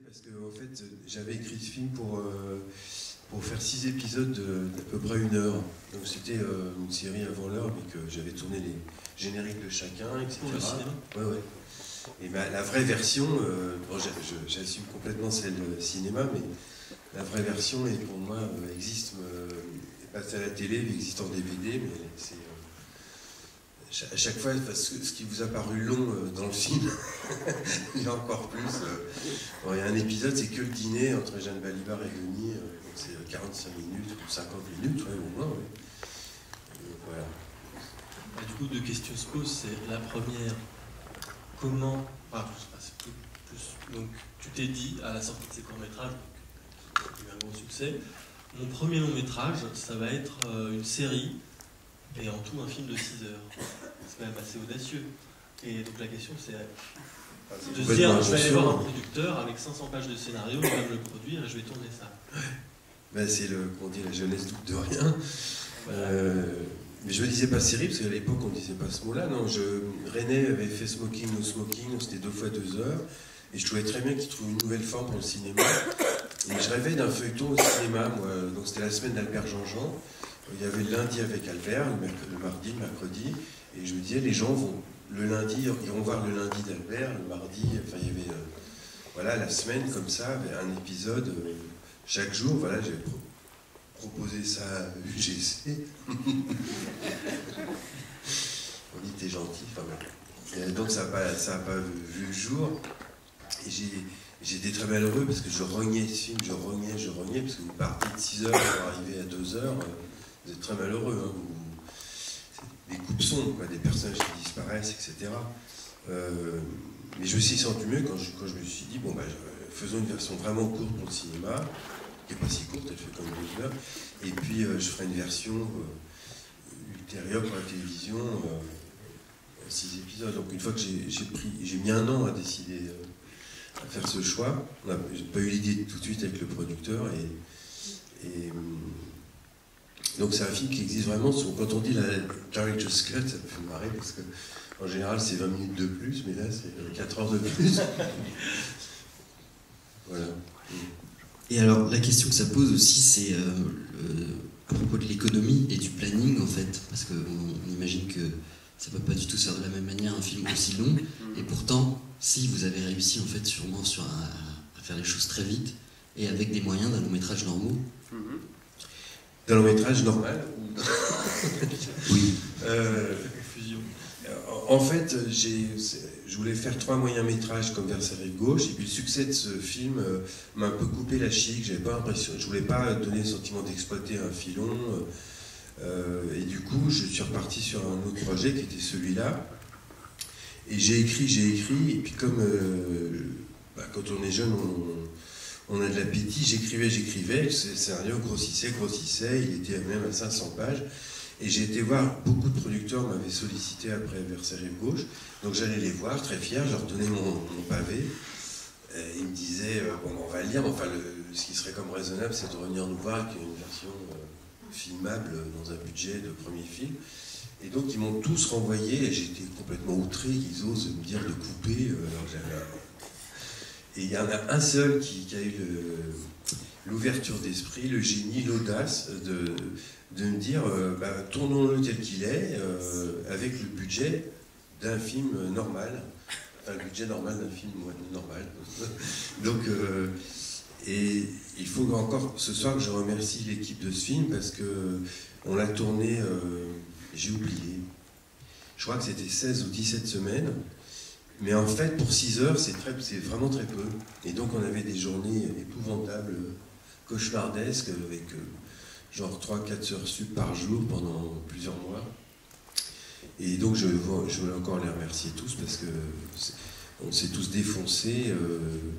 parce que en fait, j'avais écrit ce film pour faire 6 épisodes d'à peu près 1 heure. Donc c'était une série avant l'heure, mais que j'avais tourné les génériques de chacun, etc. Pour le cinéma. Ouais, ouais. Et ben, la vraie version, bon, j'assume complètement celle cinéma, mais la vraie version, et pour moi, existe, est passée à la télé, mais existe en DVD, mais c'est... à chaque fois, ce qui vous a paru long dans le film, il y a encore plus. Bon, il y a un épisode, c'est que le dîner entre Jeanne Balibar et Denis, donc c'est 45 minutes ou 50 minutes, ouais, au moins. Ouais. Voilà. Bah, du coup, 2 questions se posent. C'est la première, comment... donc, tu t'es dit, à la sortie de ces courts-métrages, qui a eu un gros succès, mon premier long-métrage, ça va être une série, et en tout un film de 6 heures. C'est quand même assez audacieux. Et donc la question c'est de se dire, je vais aller voir un producteur avec 500 pages de scénario, il va me le produire et je vais tourner ça. Ben, c'est qu'on dit la jeunesse doute de rien. Mais je ne disais pas série, parce qu'à l'époque on ne disait pas ce mot-là. Non, René avait fait Smoking No Smoking, c'était 2 fois 2 heures. Et je trouvais très bien qu'il trouve une nouvelle forme pour le cinéma. Et je rêvais d'un feuilleton au cinéma, moi. Donc c'était la semaine d'Albert Jean-Jean. Il y avait le lundi avec Albert, le mardi, le mercredi, et je me disais, les gens vont, le lundi, iront voir le lundi d'Albert, le mardi, enfin il y avait, voilà, la semaine comme ça, avec un épisode chaque jour, voilà, j'ai proposé ça à UGC. On dit, t'es gentil, enfin voilà. Et donc ça n'a pas vu le jour, et j'étais très malheureux parce que je rognais ce film, je rognais, parce que vous partez de 6 heures pour arriver à 2 heures, vous êtes très malheureux, hein, des coupes sombres, quoi, des personnages qui disparaissent, etc. Mais je me suis senti mieux quand je me suis dit, bon, bah, faisons une version vraiment courte pour le cinéma, qui n'est pas si courte, elle fait comme 2 heures, et puis je ferai une version ultérieure pour la télévision, 6 épisodes. Donc une fois que j'ai mis 1 an à décider à faire ce choix, j'ai pas eu l'idée tout de suite avec le producteur, et donc c'est un film qui existe vraiment. Quand on dit la Director's Cut, ça me fait marrer parce que en général c'est 20 minutes de plus, mais là c'est 4 heures de plus. Voilà. Et alors la question que ça pose aussi, c'est à propos de l'économie et du planning en fait, parce qu'on imagine que ça peut pas du tout se faire de la même manière un film aussi long, et pourtant si vous avez réussi en fait sûrement à faire les choses très vite et avec des moyens d'un long métrage normaux. D'un long métrage normal Oui. En fait, je voulais faire 3 moyens métrages comme Vers sa rive gauche, et puis le succès de ce film m'a un peu coupé la chic. J'avais pas l'impression, je voulais pas donner le sentiment d'exploiter un filon, et du coup, je suis reparti sur un autre projet qui était celui-là. Et j'ai écrit, et puis comme quand on est jeune, on a de l'appétit, j'écrivais, le scénario grossissait, il était même à 500 pages, et j'ai été voir, beaucoup de producteurs m'avaient sollicité après Vers sa rive gauche, donc j'allais les voir, très fier, je leur donnais mon pavé, et ils me disaient, bon, on va le lire, mais enfin, ce qui serait comme raisonnable, c'est de revenir nous voir avec une version filmable dans un budget de premier film. Et donc ils m'ont tous renvoyé, et j'étais complètement outré qu'ils osent me dire de couper. Et il y en a un seul qui a eu l'ouverture d'esprit, le génie, l'audace de me dire tournons-le tel qu'il est, avec le budget d'un film normal, enfin le budget normal d'un film normal. Donc, et il faut encore ce soir que je remercie l'équipe de ce film parce qu'on l'a tourné, j'ai oublié, je crois que c'était 16 ou 17 semaines. Mais en fait, pour 6 heures, c'est vraiment très peu. Et donc, on avait des journées épouvantables, cauchemardesques, avec genre 3-4 heures sup par jour pendant plusieurs mois. Et donc, je voulais encore les remercier tous parce que on s'est tous défoncés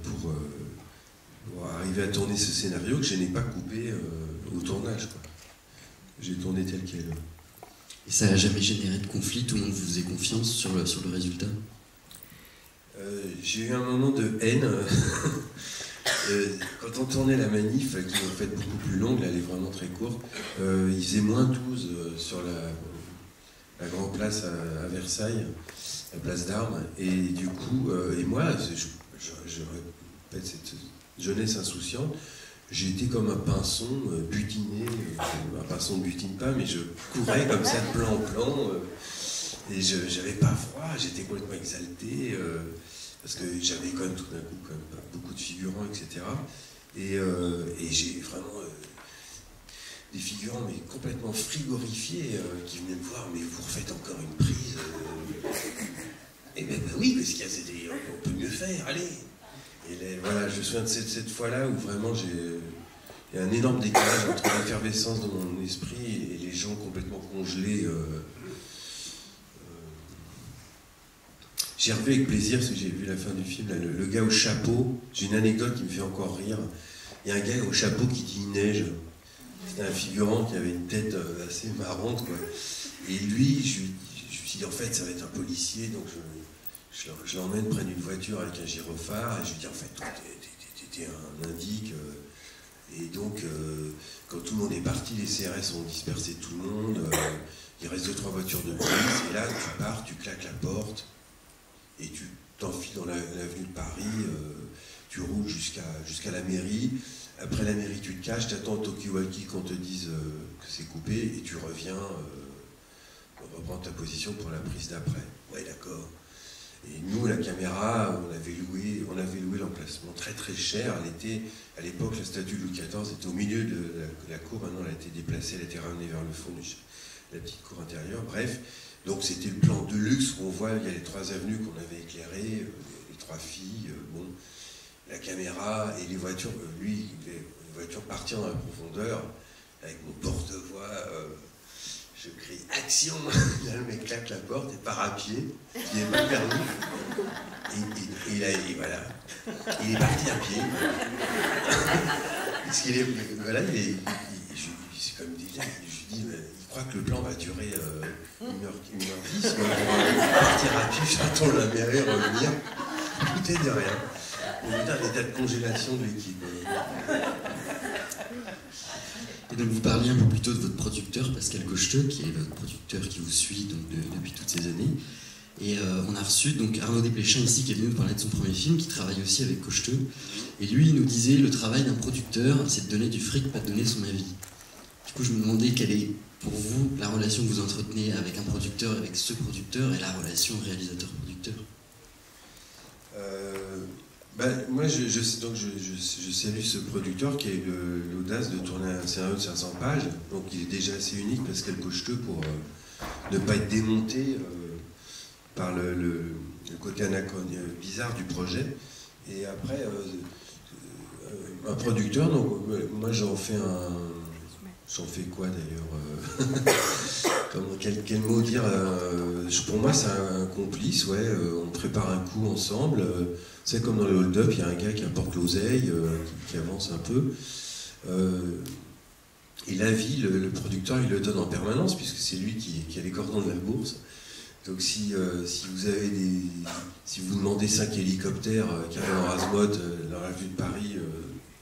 pour arriver à tourner ce scénario que je n'ai pas coupé au tournage, quoi. J'ai tourné tel quel. Et ça n'a jamais généré de conflit? Tout le monde vous faisait confiance sur le résultat? J'ai eu un moment de haine. Quand on tournait la manif, qui est en fait beaucoup plus longue, là, elle est vraiment très courte, il faisait -12 sur la grande place à Versailles, la place d'Armes, et du coup, et moi, en fait, cette jeunesse insouciante, j'ai été comme un pinson butiné. Un pinson ne butine pas, mais je courais comme ça de plan en plan. Et j'avais pas froid, j'étais complètement exalté. Parce que j'avais quand même tout d'un coup quand même, beaucoup de figurants, etc. Et j'ai vraiment des figurants mais complètement frigorifiés qui venaient me voir, mais vous refaites encore une prise. Et ben oui, parce qu'il y a, on peut mieux faire, allez. Et voilà, je me souviens de cette fois-là où vraiment il y a un énorme décalage entre l'effervescence de mon esprit et les gens complètement congelés. J'ai revu avec plaisir, parce que j'ai vu la fin du film, là, le gars au chapeau. J'ai une anecdote qui me fait encore rire. Il y a un gars au chapeau qui dit « il neige ». C'était un figurant qui avait une tête assez marrante, quoi. Et lui, je me suis dit, en fait, ça va être un policier, donc je l'emmène près d'une voiture avec un gyrophare, et je lui dis, en fait, toi, t'es un indique. Et donc, quand tout le monde est parti, les CRS ont dispersé tout le monde. Il reste 2-3 voitures de police, et là, tu pars, tu claques la porte. Et tu t'enfiles dans l'avenue de Paris, tu roules jusqu'à la mairie. Après la mairie, tu te caches, tu attends au talkie-walkie qu'on te dise que c'est coupé, et tu reviens reprendre ta position pour la prise d'après. Ouais, d'accord. Et nous, la caméra, on avait loué l'emplacement très très cher. À l'époque, la statue de Louis XIV était au milieu de la cour. Maintenant, elle a été déplacée, elle a été ramenée vers le fond de la petite cour intérieure. Bref. Donc c'était le plan de luxe où on voit, il y a les 3 avenues qu'on avait éclairées, les 3 filles, bon, la caméra et les voitures, les voitures partir dans la profondeur, avec mon porte-voix, je crie « Action !» Là le mec claque la porte et part à pied, il n'est pas permis, et voilà, il est parti à pied. Parce qu'il est, voilà, c'est comme déjà, je lui dis, je crois que le plan va durer 1h10, on va partir à pied, j'attends la mairie revenir, tout est derrière. On est dans un état de congélation de l'équipe. Et donc vous parliez un peu plus tôt de votre producteur, Pascal Cocheteux, qui est votre producteur qui vous suit donc, depuis toutes ces années. Et on a reçu donc Arnaud Desplechin ici, qui est venu nous parler de son premier film, qui travaille aussi avec Cocheteux. Et lui, il nous disait, le travail d'un producteur, c'est de donner du fric, pas de donner son avis. Du coup, je me demandais quelle est, pour vous, la relation que vous entretenez avec un producteur, avec ce producteur, et la relation réalisateur-producteur. Moi, je salue ce producteur qui a eu l'audace de tourner un scénario de 500 pages. Donc, il est déjà assez unique, Pascal Cocheteux, pour ne pas être démonté par le côté bizarre du projet. Et après, un producteur, donc, moi, j'en fais quoi d'ailleurs quel mot dire pour moi, c'est un complice, ouais. On prépare un coup ensemble. C'est comme dans le hold-up, il y a un gars qui apporte l'oseille, qui avance un peu. Et l'avis, le producteur, il le donne en permanence, puisque c'est lui qui a les cordons de la bourse. Donc si vous demandez 5 hélicoptères qui arrivent en Razmod dans la vue de Paris,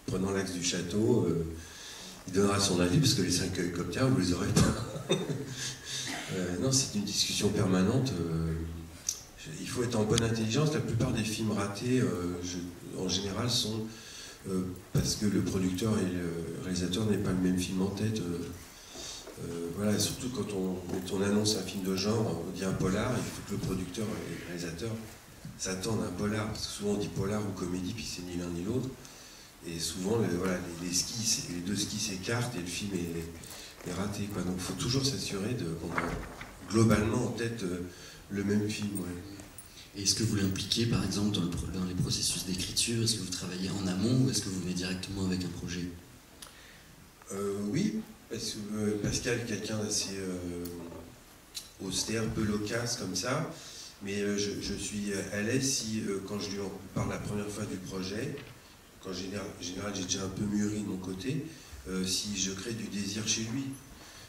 prenant l'axe du château, il donnera son avis, parce que les 5 hélicoptères, vous les aurez pas. Non, c'est une discussion permanente. Il faut être en bonne intelligence. La plupart des films ratés, en général, sont parce que le producteur et le réalisateur n'aient pas le même film en tête. Voilà, surtout quand on annonce un film de genre, on dit un polar, il faut que le producteur et le réalisateur s'attendent à un polar. Parce que souvent on dit polar ou comédie, puis c'est ni l'un ni l'autre. Et souvent, les deux skis s'écartent et le film est raté, quoi. Donc il faut toujours s'assurer qu'on a globalement en tête le même film. Ouais. Et est-ce que vous l'impliquez, par exemple, dans les processus d'écriture? Est-ce que vous travaillez en amont ou est-ce que vous venez directement avec un projet? Oui, parce que Pascal est quelqu'un d'assez austère, peu loquace comme ça, mais je suis à l'aise si, quand je lui en parle la première fois du projet, qu'en général j'ai déjà un peu mûri de mon côté, si je crée du désir chez lui.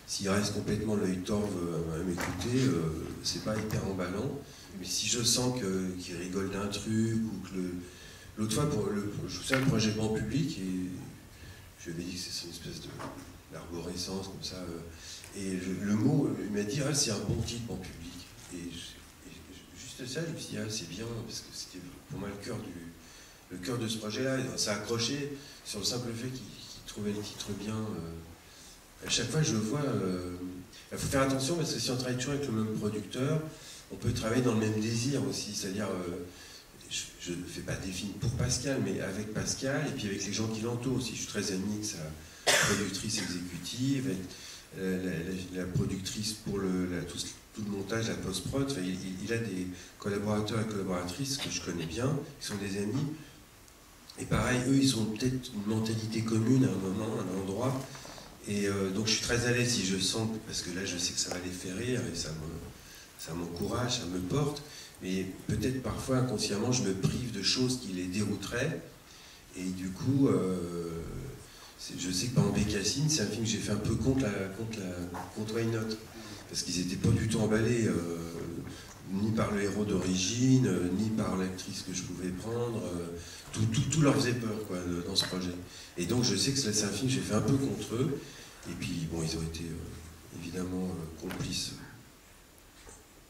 S'il reste complètement l'œil torve à m'écouter, c'est pas hyper emballant. Mais si je sens qu'il rigole d'un truc, ou que l'autre fois, je vous sais, le projet grand public, et je lui avais dit que c'est une espèce d'arborescence comme ça, et le mot, il m'a dit, ah, c'est un bon titre grand public. Et juste ça, je me suis dit, ah, c'est bien, parce que c'était pour moi le cœur le cœur de ce projet-là. Ça a accroché sur le simple fait qu'il trouvait les titres bien. À chaque fois, je vois... il faut faire attention parce que si on travaille toujours avec le même producteur, on peut travailler dans le même désir aussi. C'est-à-dire, je ne fais pas des films pour Pascal, mais avec Pascal et puis avec les gens qui l'entourent aussi. Je suis très ami avec sa productrice exécutive, avec la productrice pour tout le montage, la post-prod. Enfin, il a des collaborateurs et collaboratrices que je connais bien, qui sont des amis. Et pareil, eux, ils ont peut-être une mentalité commune à un moment, à un endroit. Et donc je suis très à l'aise si je sens, parce que là je sais que ça va les faire rire et ça m'encourage, ça me porte. Mais peut-être parfois inconsciemment je me prive de choses qui les dérouteraient. Et du coup, je sais que par exemple Bécassine, c'est un film que j'ai fait un peu contre Why Not. Parce qu'ils n'étaient pas du tout emballés, ni par le héros d'origine, ni par l'actrice que je pouvais prendre. Tout leur faisait peur quoi, dans ce projet. Et donc je sais que c'est un film que j'ai fait un peu contre eux. Et puis bon, ils ont été évidemment complices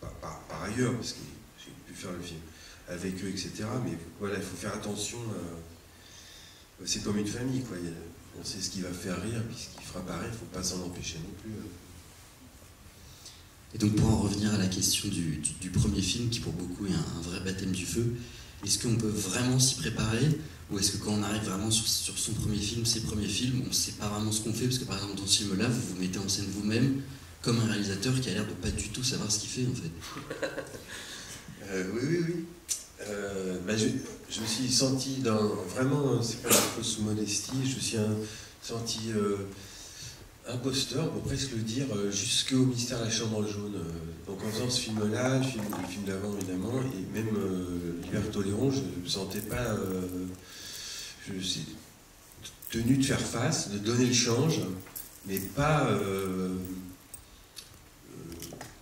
par ailleurs, parce que j'ai pu faire le film avec eux, etc. Mais voilà, il faut faire attention. C'est comme une famille, quoi. On sait ce qui va faire rire, puis ce qui fera pas rire, il ne faut pas s'en empêcher non plus. Et donc pour en revenir à la question du premier film, qui pour beaucoup est un vrai baptême du feu, est-ce qu'on peut vraiment s'y préparer, ou est-ce que quand on arrive vraiment sur son premier film, ses premiers films, on ne sait pas vraiment ce qu'on fait, parce que par exemple dans ce film-là, vous vous mettez en scène vous-même, comme un réalisateur qui a l'air de pas du tout savoir ce qu'il fait en fait. Oui. Je me suis senti vraiment, c'est pas une fausse modestie, je me suis senti imposteur, pour presque le dire, jusqu'au Mystère de la Chambre jaune. Donc en faisant ce film-là, le film d'avant évidemment, et même L'Hiver Tolérant, je ne me sentais pas je suis tenu de faire face, de donner le change, mais pas...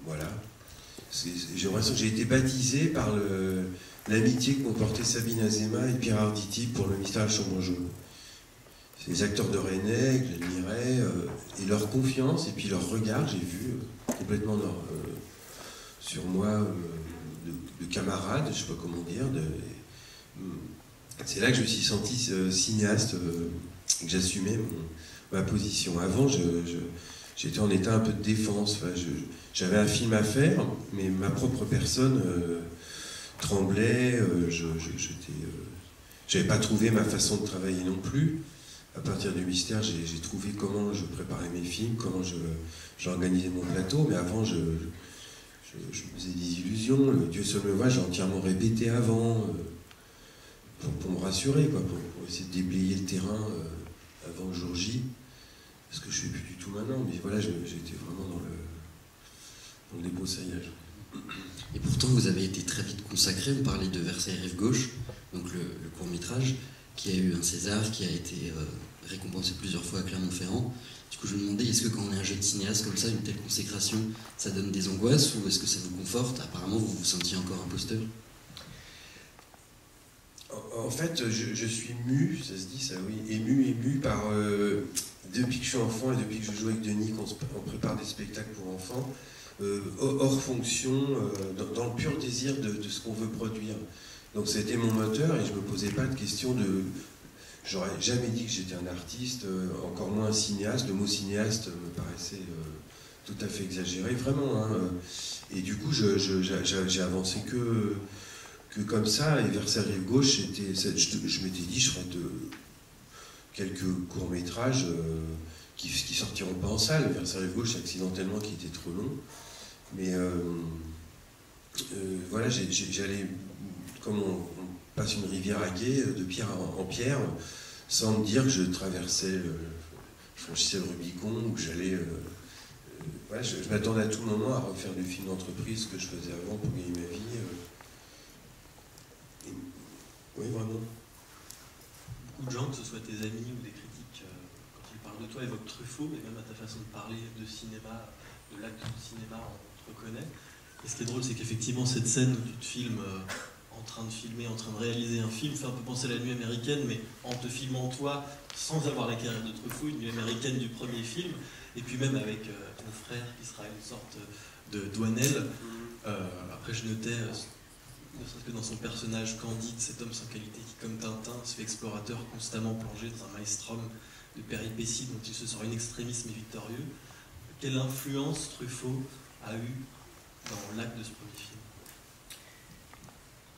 voilà. J'ai l'impression que j'ai été baptisé par l'amitié qu'ont porté Sabine Azéma et Pierre Arditi pour le Mystère de la Chambre jaune. C'est les acteurs de René que j'admirais, et leur confiance et puis leur regard, j'ai vu complètement sur moi de camarade, je ne sais pas comment dire. C'est là que je me suis senti cinéaste, que j'assumais ma position. Avant, j'étais en état un peu de défense. Enfin, j'avais un film à faire, mais ma propre personne tremblait. J'avais pas trouvé ma façon de travailler non plus. À partir du Mystère, j'ai trouvé comment je préparais mes films, comment j'organisais mon plateau. Mais avant, je me faisais des illusions. Le Dieu seul me voit, j'ai entièrement répété avant, pour me rassurer, quoi, pour essayer de déblayer le terrain avant le jour J. Parce que je ne fais plus du tout maintenant. Mais voilà, j'étais vraiment dans le débroussaillage. Et pourtant, vous avez été très vite consacré. On parlait de Versailles Rive Gauche, donc le court-métrage, qui a eu un César, qui a été récompensé plusieurs fois à Clermont-Ferrand. Du coup, je me demandais, est-ce que quand on est un jeune cinéaste comme ça, une telle consécration, ça donne des angoisses, ou est-ce que ça vous conforte? Apparemment, vous vous sentiez encore imposteur. En fait, je suis mu, ça se dit ça, oui, ému par... depuis que je suis enfant et depuis que je joue avec Denis, qu'on prépare des spectacles pour enfants, hors fonction, dans le pur désir de ce qu'on veut produire. Donc ça a été mon moteur et je ne me posais pas de question de... J'aurais jamais dit que j'étais un artiste, encore moins un cinéaste. Le mot cinéaste me paraissait tout à fait exagéré, vraiment. Hein. Et du coup, j'ai avancé que comme ça, et Versailles Rive Gauche, je m'étais dit, je ferais quelques courts-métrages qui sortiront pas en salle. Versailles Rive Gauche, accidentellement, qui était trop long. Mais voilà, j'allais, comme on passe une rivière à gué, de pierre en pierre, sans me dire que je traversais, je franchissais le Rubicon, ou que j'allais... voilà, je m'attendais à tout moment à refaire du film d'entreprise que je faisais avant pour gagner ma vie. Oui, vraiment. Beaucoup de gens, que ce soit tes amis ou des critiques, quand ils parlent de toi, évoquent Truffaut, et même à ta façon de parler de cinéma, de l'acte du cinéma, on te reconnaît. Et ce qui est drôle, c'est qu'effectivement, cette scène où tu te filmes en train de filmer, en train de réaliser un film, fait un peu penser à La Nuit américaine, mais en te filmant toi, sans avoir la carrière de Truffaut, Une Nuit américaine du premier film, et puis même avec ton frère, qui sera une sorte de Douanel. Après, je notais ne serait-ce que dans son personnage candide, cet homme sans qualité qui, comme Tintin, se fait explorateur constamment plongé dans un maelstrom de péripéties dont il se sent in extremis mais victorieux. Quelle influence Truffaut a eu dans l'acte de ce premier film?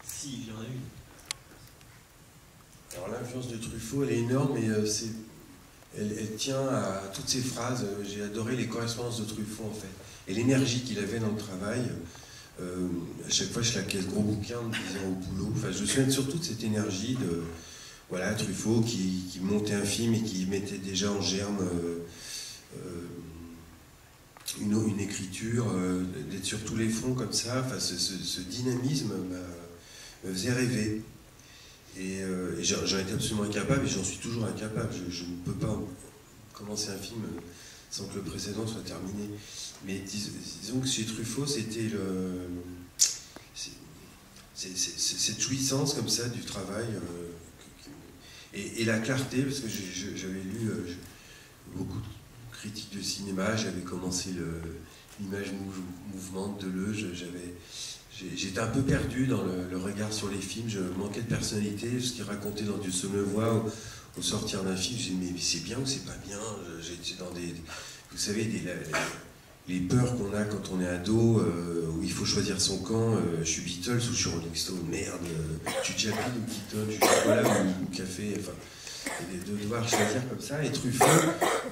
S'il y en a une. Alors l'influence de Truffaut, elle est énorme, et elle tient à toutes ces phrases. J'ai adoré les correspondances de Truffaut, en fait. Et l'énergie qu'il avait dans le travail. À chaque fois, je claquais ce gros bouquin en me disant au boulot. Enfin, je me souviens surtout de cette énergie de voilà, Truffaut qui montait un film et qui mettait déjà en germe une écriture, d'être sur tous les fronts comme ça. Enfin, ce dynamisme me faisait rêver. Et j'en étais absolument incapable, et j'en suis toujours incapable. Je ne peux pas commencer un film sans que le précédent soit terminé. Mais disons que chez Truffaut, c'était cette jouissance comme ça du travail, et la clarté, parce que j'avais lu beaucoup de critiques de cinéma, j'avais commencé l'image mouvement de Deleuze, j'étais un peu perdu dans le regard sur les films, je manquais de personnalité, ce qu'il racontait dans Dieu seul me voit, au sortir d'un film, je me disais mais c'est bien ou c'est pas bien, j'étais dans vous savez, les peurs qu'on a quand on est ado, où il faut choisir son camp, je suis Beatles ou je suis Rolling Stone, merde, tu Chaplin ou Keaton, tu chocolat ou café, enfin, de devoir choisir comme ça. Et Truffaut,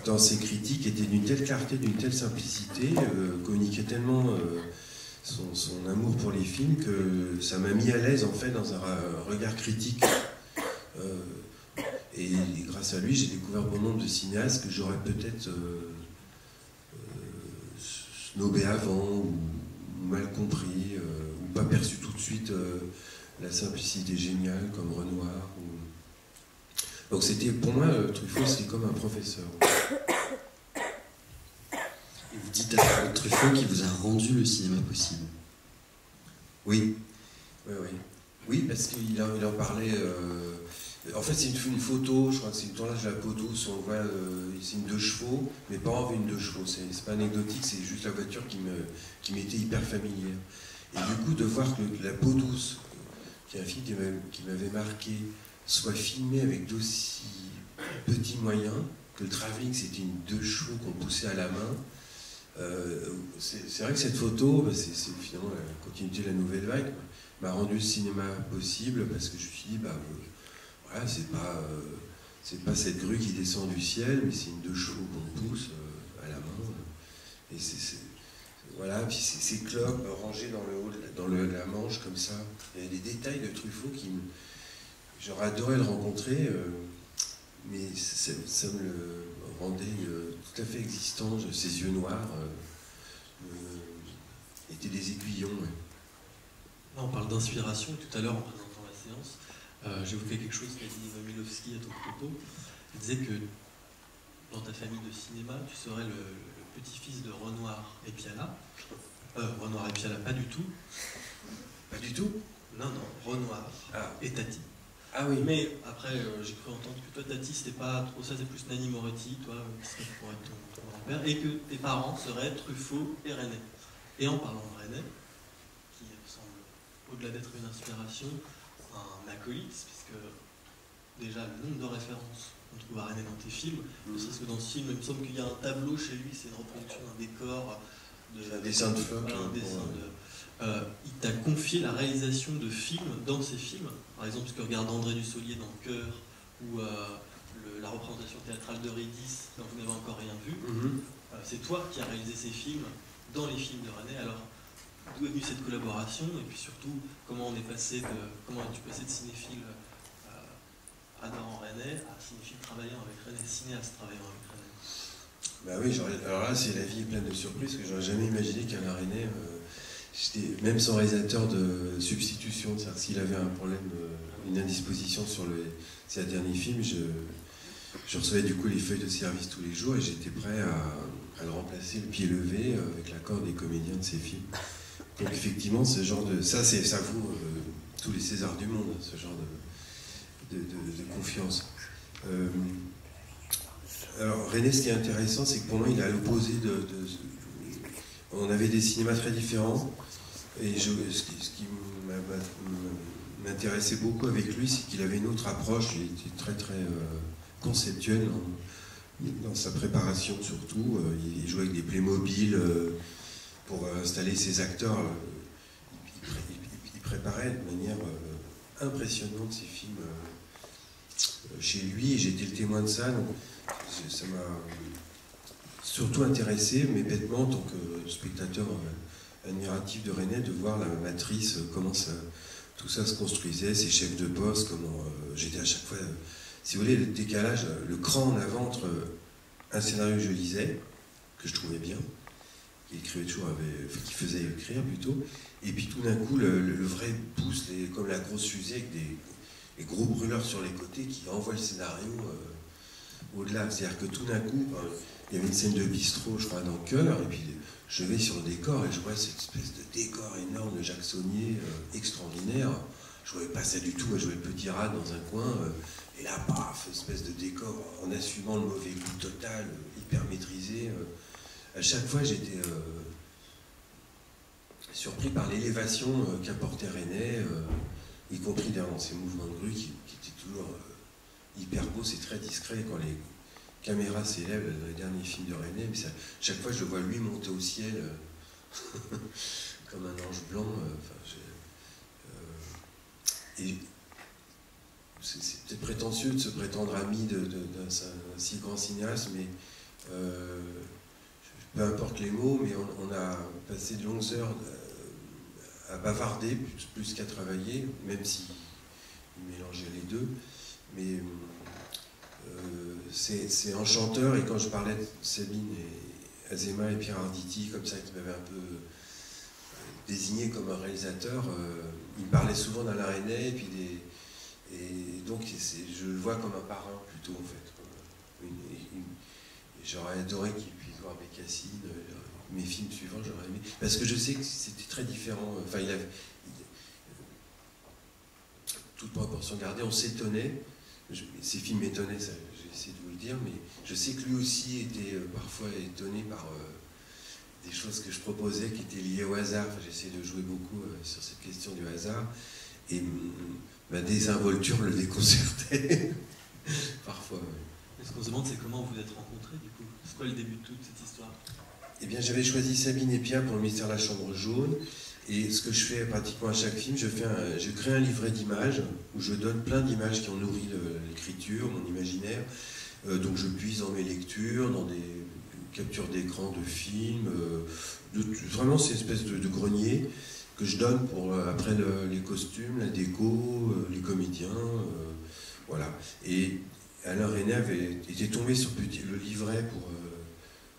dans ses critiques, était d'une telle clarté, d'une telle simplicité, communiquait tellement son amour pour les films que ça m'a mis à l'aise, en fait, dans un regard critique. Et grâce à lui, j'ai découvert bon nombre de cinéastes que j'aurais peut-être snobé avant, ou mal compris, ou pas perçu tout de suite la simplicité géniale, comme Renoir. Donc c'était, pour moi, Truffaut, c'était comme un professeur. Et vous dites à Truffaut qui vous a rendu le cinéma possible. Oui, parce qu'il en parlait. En fait, c'est une photo, je crois que c'est une tournage de la Podous, on voit, c'est une 2 chevaux, mes parents avaient une 2 chevaux, c'est pas anecdotique, c'est juste la voiture qui m'était hyper familière. Et du coup, de voir que la Podous, qui est un film qui m'avait marqué, soit filmé avec d'aussi petits moyens, que le travelling c'était une 2 chevaux qu'on poussait à la main, c'est vrai que cette photo, c'est finalement la continuité de la nouvelle vague, m'a rendu le cinéma possible, parce que je me suis dit, voilà, c'est pas cette grue qui descend du ciel, mais c'est une 2 chevaux qu'on pousse à la main. Et voilà, puis ces clopes rangées dans la manche comme ça. Il y a des détails de Truffaut j'aurais adoré le rencontrer, mais ça me le rendait tout à fait existant. Ses yeux noirs étaient des aiguillons. Ouais. Là, on parle d'inspiration. Tout à l'heure, en présentant la séance, j'évoquais quelque chose qu'a dit Milovski à ton propos. Il disait que dans ta famille de cinéma, tu serais le petit-fils de Renoir et Piala. Renoir et Piala, pas du tout. Pas du tout? Non, Renoir et Tati. Ah oui. Mais après, j'ai cru entendre que toi, Tati, c'était pas trop ça, c'est plus Nanni Moretti, toi, qui serait pour être ton grand-père, et que tes parents seraient Truffaut et René. Et en parlant de René, qui semble, au-delà d'être une inspiration, un acolyte, puisque déjà le nombre de références qu'on trouve à René dans tes films, ne serait-ce que dans ce film, il me semble qu'il y a un tableau chez lui, c'est une reproduction d'un décor, un dessin de floc. Il t'a confié la réalisation de films dans ses films. Par exemple, ce que regarde André Dussolier dans Cœur, ou la représentation théâtrale de Rédis, dont vous n'avez encore rien vu. C'est toi qui as réalisé ces films dans les films de René. Alors, d'où est venue cette collaboration? Et puis surtout, comment es-tu passé de cinéphile adorant René à cinéphile travaillant avec René, cinéaste travaillant avec René? Bah oui, alors là, c'est la vie est pleine de surprises, parce que j'aurais jamais imaginé qu'Alain René, même son réalisateur de substitution, c'est-à-dire s'il avait un problème, une indisposition sur ses derniers films, je recevais du coup les feuilles de service tous les jours, et j'étais prêt à le remplacer le pied levé avec l'accord des comédiens de ses films. Donc effectivement, ce genre de... Ça vaut tous les Césars du monde, ce genre de confiance. Alors René, ce qui est intéressant, c'est que pour moi, il est à l'opposé on avait des cinémas très différents. Et ce qui m'intéressait beaucoup avec lui, c'est qu'il avait une autre approche. Il était très conceptuel dans sa préparation surtout. Il jouait avec des Playmobil pour installer ses acteurs. Il préparait de manière impressionnante ses films chez lui, et j'étais le témoin de ça. Donc ça m'a surtout intéressé, mais bêtement, en tant que spectateur admiratif de Resnais, de voir la matrice, comment tout ça se construisait, ses chefs de poste, comment j'étais à chaque fois, si vous voulez, le décalage, le cran en avant entre un scénario que je lisais, que je trouvais bien, qu'il écrivait toujours, qu'il faisait écrire plutôt, et puis tout d'un coup, le vrai pouce, comme la grosse fusée avec des gros brûleurs sur les côtés qui envoient le scénario au-delà. C'est-à-dire que tout d'un coup, il y avait une scène de bistrot, je crois, dans Cœur, et puis je vais sur le décor et je vois cette espèce de décor énorme de Jacques Saunier, extraordinaire. Je ne voyais pas ça du tout, je voyais le petit rat dans un coin, et là, paf, espèce de décor en assumant le mauvais goût total, hyper maîtrisé. À chaque fois, j'étais surpris par l'élévation qu'apportait Resnais, y compris dans ces mouvements de grue qui étaient toujours hyper beaux, c'est très discret quand les caméras s'élèvent dans les derniers films de Resnais, mais chaque fois je le vois lui monter au ciel comme un ange blanc. Et c'est peut-être prétentieux de se prétendre ami d'un si grand cinéaste, mais peu importe les mots, mais on a passé de longues heures à bavarder plus qu'à travailler, même s'il mélangeait les deux. Mais c'est enchanteur, et quand je parlais de Sabine et Azéma et Pierre Arditi, comme ça, qui m'avaient un peu désigné comme un réalisateur, ils me parlaient souvent d'Alain Resnais, et donc je le vois comme un parrain plutôt, en fait. J'aurais adoré qu'il puisse voir Bécassine, mes films suivants, j'aurais aimé, parce que je sais que c'était très différent. Enfin, toute proportion gardée, on s'étonnait. Ces films m'étonnaient, j'ai essayé de vous le dire, mais je sais que lui aussi était parfois étonné par des choses que je proposais qui étaient liées au hasard. Enfin, j'essayais de jouer beaucoup sur cette question du hasard, et ma désinvolture le déconcertait parfois. Ouais. Ce qu'on se demande, c'est comment vous êtes rencontrés, du coup. C'est quoi le début de toute cette histoire? Eh bien, j'avais choisi Sabine et Pierre pour le Mystère de la Chambre jaune. Et ce que je fais pratiquement à chaque film, je crée un livret d'images où je donne plein d'images qui ont nourri l'écriture, mon imaginaire. Donc je puise dans mes lectures, dans des captures d'écran de films. Vraiment, c'est une espèce de grenier que je donne pour après les costumes, la déco, les comédiens. Voilà. Et Alain Resnais était tombé sur le livret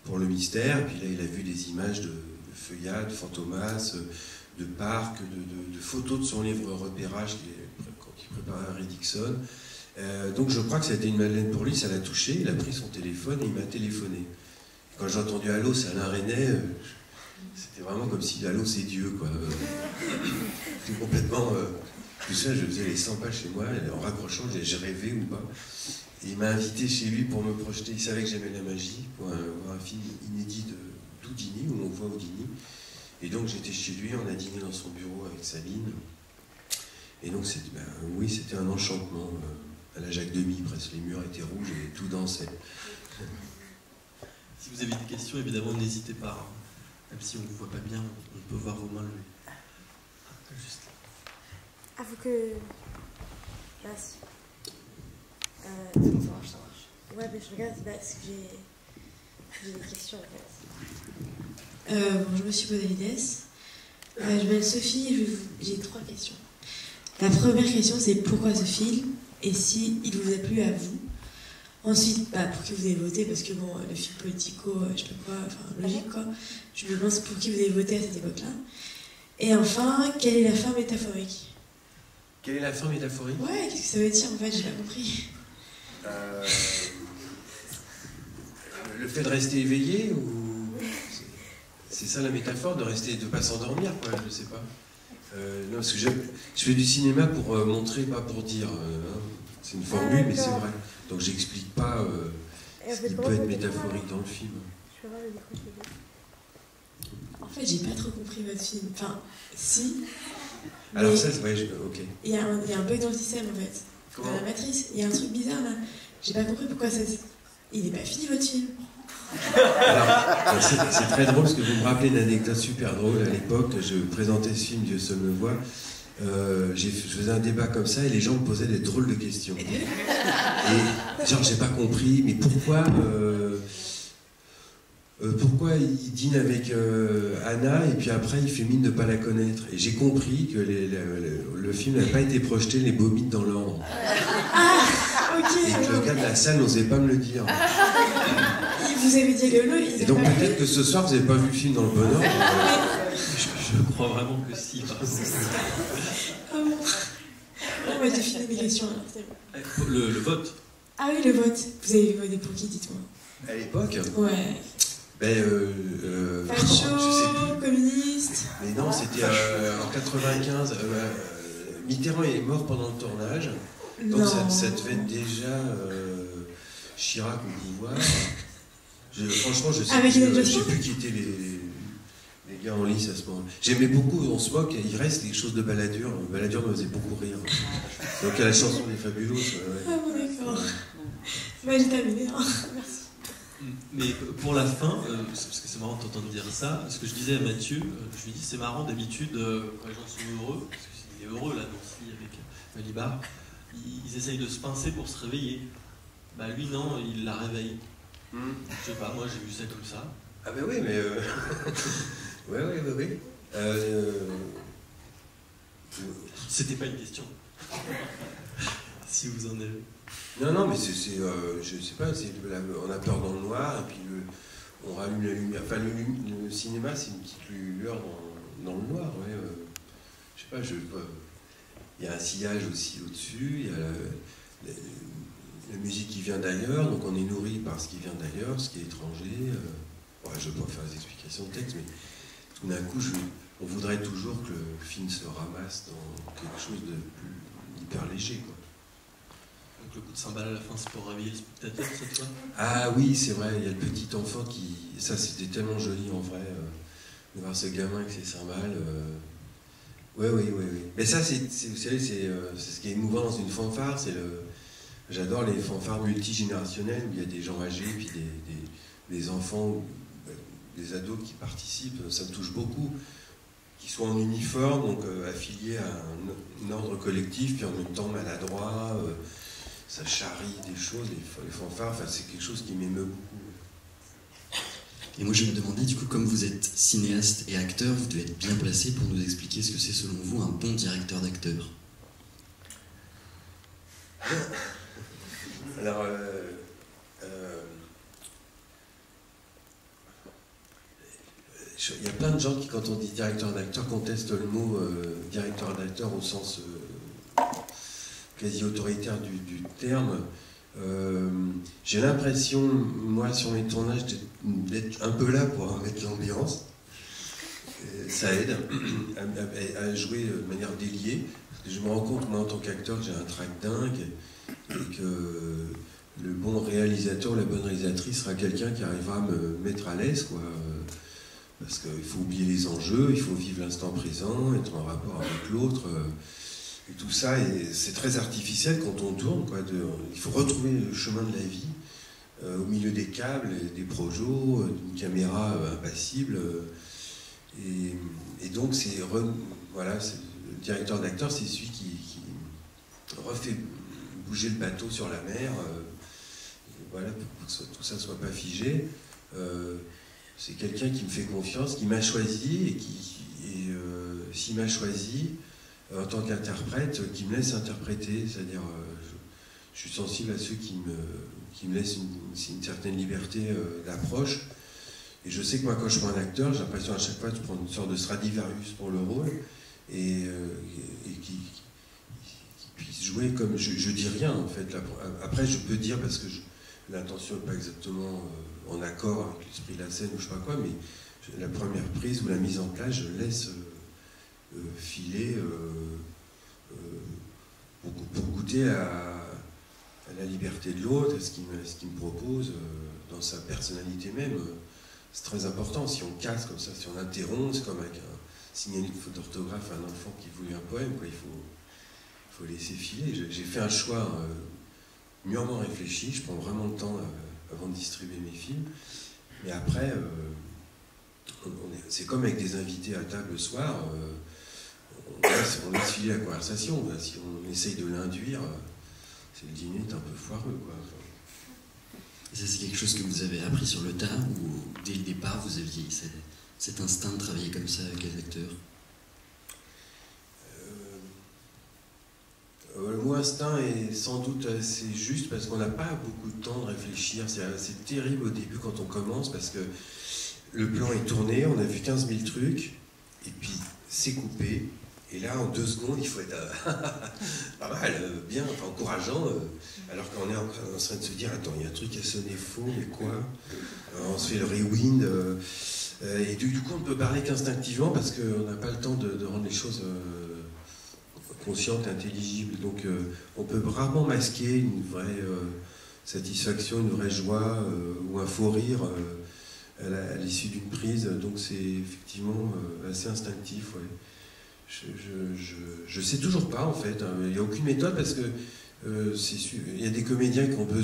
pour le mystère. Puis là, il a vu des images de feuillade, Fantomas, de parcs, de photos de son livre Repérage qu'il préparait à Harry Dixon. Donc je crois que ça a été une madeleine pour lui, ça l'a touché, il a pris son téléphone et il m'a téléphoné. Quand j'ai entendu Allô, c'est Alain Resnais, c'était vraiment comme si Allô, c'est Dieu, quoi. C'était complètement... tout ça, je faisais les 100 pas chez moi, en raccrochant, j'ai rêvé ou pas. Et il m'a invité chez lui pour me projeter, il savait que j'aimais la magie, pour voir un film inédit d'Houdini, où on voit Houdini. Et donc j'étais chez lui, on a dîné dans son bureau avec Sabine. Et donc oui, c'était un enchantement. À la Jacques Demy, presque, les murs étaient rouges et tout dansait. Si vous avez des questions, évidemment, n'hésitez pas. Même si on ne vous voit pas bien, on peut voir vos mains levées. Juste là. Faut que... Là, si. Ça marche. Ouais, mais je regarde, parce que j'ai des questions, en fait. Bonjour, monsieur Podalides. Je m'appelle Sophie et j'ai 3 questions. La première question, c'est pourquoi ce film et si il vous a plu à vous. Ensuite, pour qui vous avez voté, parce que bon, le film politico, je sais pas quoi, enfin logique quoi. Je me demande pour qui vous avez voté à cette époque-là. Et enfin, quelle est la fin métaphorique? Quelle est la fin métaphorique? Ouais, qu'est-ce que ça veut dire en fait? J'ai pas compris. Le fait de rester éveillé, ou c'est ça la métaphore, de pas s'endormir, quoi, je sais pas. Non, parce que je fais du cinéma pour montrer, pas pour dire. C'est une formule, mais c'est vrai. Donc j'explique pas ce qui peut être métaphorique dans le film. Je peux voir le micro, s'il vous plaît. En fait, j'ai pas trop compris votre film. Enfin, si. Alors mais ça, c'est vrai, ok. il y a un bug dans le système, en fait. Dans la matrice. Il y a un truc bizarre, là. J'ai pas compris pourquoi ça... Il n'est pas fini, votre film. Alors, c'est très drôle parce que vous me rappelez une anecdote super drôle. À l'époque, je présentais ce film Dieu seul me voit. Je faisais un débat comme ça et les gens me posaient des drôles de questions. Et genre, j'ai pas compris, mais pourquoi il dîne avec Anna et puis après il fait mine de ne pas la connaître. Et j'ai compris que le film n'a pas été projeté les bobines dans l'ordre. Ok. Et que le gars de la salle n'osait pas me le dire. Vous avez dit le lot, Et donc peut-être que ce soir vous n'avez pas vu le film dans le bon ordre. Je crois vraiment que si. Ah bon. On va définir mes questions alors, c'est bon. Le vote. Ah oui, le vote. Vous avez voté pour qui, dites-moi? À l'époque, Ouais. ben, Facho, je sais plus. communiste. Mais non, c'était en 95. Mitterrand est mort pendant le tournage. Donc ça devait être déjà Chirac ou Pouvoir. Franchement, je sais plus qui étaient les gars en lice à ce moment-là. J'aimais beaucoup, on se moque, il reste quelque chose de Balladur. Balladur me faisait beaucoup rire. Donc il y a la chanson des Fabulous. Ouais. Ah bon, d'accord. Ouais, j'ai terminé. Hein. Merci. Mais pour la fin, parce que c'est marrant de t'entendre dire ça, ce que je disais à Mathieu, je lui dis c'est marrant d'habitude, quand les gens sont heureux, parce qu'il est heureux là, Nancy, avec Malibar, ils essayent de se pincer pour se réveiller. Bah lui non, il la réveille. Je sais pas, moi j'ai vu ça comme ça. Ah ben oui, mais... oui. C'était pas une question. Si vous en avez. Non, mais je sais pas, on a peur dans le noir, et puis on rallume la lumière. Enfin, le cinéma, c'est une petite lueur dans le noir, ouais. Je sais pas, il y a un sillage aussi au-dessus, il y a la musique qui vient d'ailleurs, donc on est nourri par ce qui vient d'ailleurs, ce qui est étranger. Je ne vais pas faire des explications de texte, mais tout d'un coup, on voudrait toujours que le film se ramasse dans quelque chose de plus hyper léger, quoi. Donc le coup de cymbale à la fin, c'est pour réveiller le spectateur cette fois? Ah oui, c'est vrai, il y a le petit enfant qui... Ça, c'était tellement joli en vrai, de voir ce gamin avec ses cymbales. Oui. Mais ça, vous savez, c'est ce qui est émouvant dans une fanfare, J'adore les fanfares multigénérationnelles où il y a des gens âgés, puis des enfants, des ados qui participent, ça me touche beaucoup. Qui soient en uniforme, donc affiliés à un ordre collectif, puis en même temps maladroit, ça charrie des choses, les fanfares, enfin, c'est quelque chose qui m'émeut beaucoup. Et moi je me demandais, du coup, comme vous êtes cinéaste et acteur, vous devez être bien placé pour nous expliquer ce que c'est selon vous un bon directeur d'acteur. Alors, il y a plein de gens qui, quand on dit directeur d'acteur, contestent le mot directeur d'acteur au sens quasi autoritaire du terme. J'ai l'impression, moi, sur mes tournages, d'être un peu là pour mettre l'ambiance. Ça aide à jouer de manière déliée. Parce que je me rends compte, moi, en tant qu'acteur, que j'ai un trac dingue et que le bon réalisateur ou la bonne réalisatrice sera quelqu'un qui arrivera à me mettre à l'aise, quoi. Parce qu'il faut oublier les enjeux, il faut vivre l'instant présent, être en rapport avec l'autre. Et tout ça, c'est très artificiel quand on tourne, quoi. Il faut retrouver le chemin de la vie au milieu des câbles, des projos, d'une caméra impassible. Et donc, le directeur d'acteur, c'est celui qui refait bouger le bateau sur la mer, pour que tout ça ne soit pas figé. C'est quelqu'un qui me fait confiance, qui m'a choisi, et s'il m'a choisi, en tant qu'interprète, qui me laisse interpréter. C'est-à-dire, je suis sensible à ceux qui me laissent une certaine liberté d'approche. Et je sais que moi, quand je prends un acteur, j'ai l'impression à chaque fois de prendre une sorte de Stradivarius pour le rôle, et qui puisse jouer comme... Je dis rien, en fait. Après, je peux dire, parce que l'intention n'est pas exactement en accord avec l'esprit de la scène ou je sais pas quoi, mais la première prise ou la mise en place, je laisse filer pour goûter à la liberté de l'autre, à ce qu'il me propose dans sa personnalité même. c'est très important. Si on casse comme ça, si on interrompt, c'est comme avec signaler une faute d'orthographe à un enfant qui voulait un poème, quoi. Il faut laisser filer. J'ai fait un choix mûrement réfléchi. Je prends vraiment le temps avant de distribuer mes films. Mais après, c'est comme avec des invités à table le soir. On laisse filer la conversation. Si on essaye de l'induire, le dîner est un peu foireux, quoi. Et ça, c'est quelque chose que vous avez appris sur le tas, ou dès le départ, vous aviez cet instinct de travailler comme ça avec les acteurs? Le mot instinct est sans doute assez juste parce qu'on n'a pas beaucoup de temps de réfléchir. C'est terrible au début quand on commence parce que le plan est tourné, on a vu 15 000 trucs, et puis c'est coupé. Et là, en 2 secondes, il faut être pas mal, bien, enfin, encourageant, alors qu'on est en train de se dire, attends, il y a un truc qui a sonné faux, mais quoi? On se fait le rewind, et du coup, on ne peut parler qu'instinctivement parce qu'on n'a pas le temps de rendre les choses conscientes, intelligibles. Donc, on peut rarement masquer une vraie satisfaction, une vraie joie, ou un faux rire à l'issue d'une prise. Donc, c'est effectivement assez instinctif, ouais. Je sais toujours pas en fait, il n'y a aucune méthode parce que il y a des comédiens qu'on peut...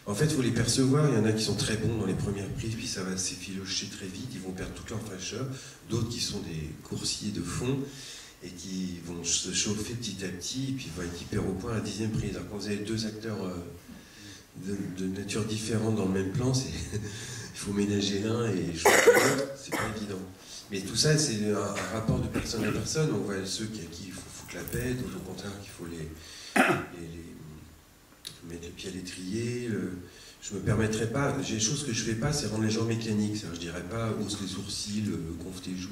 En fait, il faut les percevoir, il y en a qui sont très bons dans les premières prises, puis ça va s'effilocher très vite, ils vont perdre toute leur fraîcheur, d'autres qui sont des coursiers de fond et qui vont se chauffer petit à petit, et puis vont être hyper au point à la 10e prise. Alors quand vous avez 2 acteurs de nature différente dans le même plan, il faut ménager l'un et choisir l'autre, c'est pas évident. Mais tout ça, c'est un rapport de personne à personne. On voit ceux à qui il faut foutre la paix, d'autres au contraire qu'il faut les mettre le pied à l'étrier. Je me permettrai pas, j'ai des choses que je fais pas, c'est rendre les gens mécaniques. Je dirais pas hausse les sourcils, gonfle tes joues,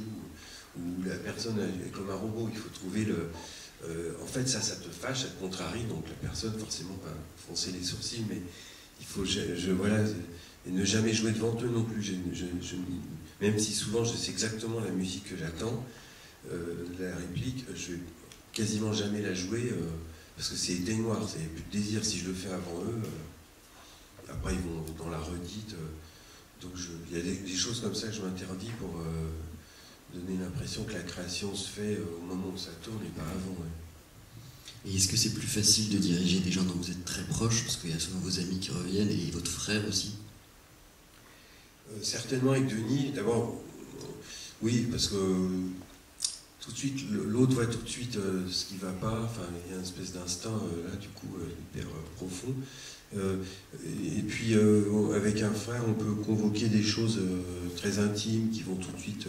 ou la personne est comme un robot. Il faut trouver en fait, ça te fâche, ça te contrarie, donc la personne forcément va froncer les sourcils, mais il faut, voilà, et ne jamais jouer devant eux non plus. Même si souvent je sais exactement la musique que j'attends, la réplique, je vais quasiment jamais la jouer parce que c'est éteignoir, c'est plus de désir. Si je le fais avant eux, après ils vont dans la redite. Donc il y a des choses comme ça que je m'interdis pour donner l'impression que la création se fait au moment où ça tourne et pas avant. Ouais. Et est-ce que c'est plus facile de diriger des gens dont vous êtes très proches, parce qu'il y a souvent vos amis qui reviennent et votre frère aussi? Certainement avec Denis, d'abord, oui, parce que tout de suite, l'autre voit tout de suite ce qui ne va pas, enfin, il y a une espèce d'instinct, là, du coup, hyper profond. Et puis, avec un frère, on peut convoquer des choses très intimes qui vont tout de suite...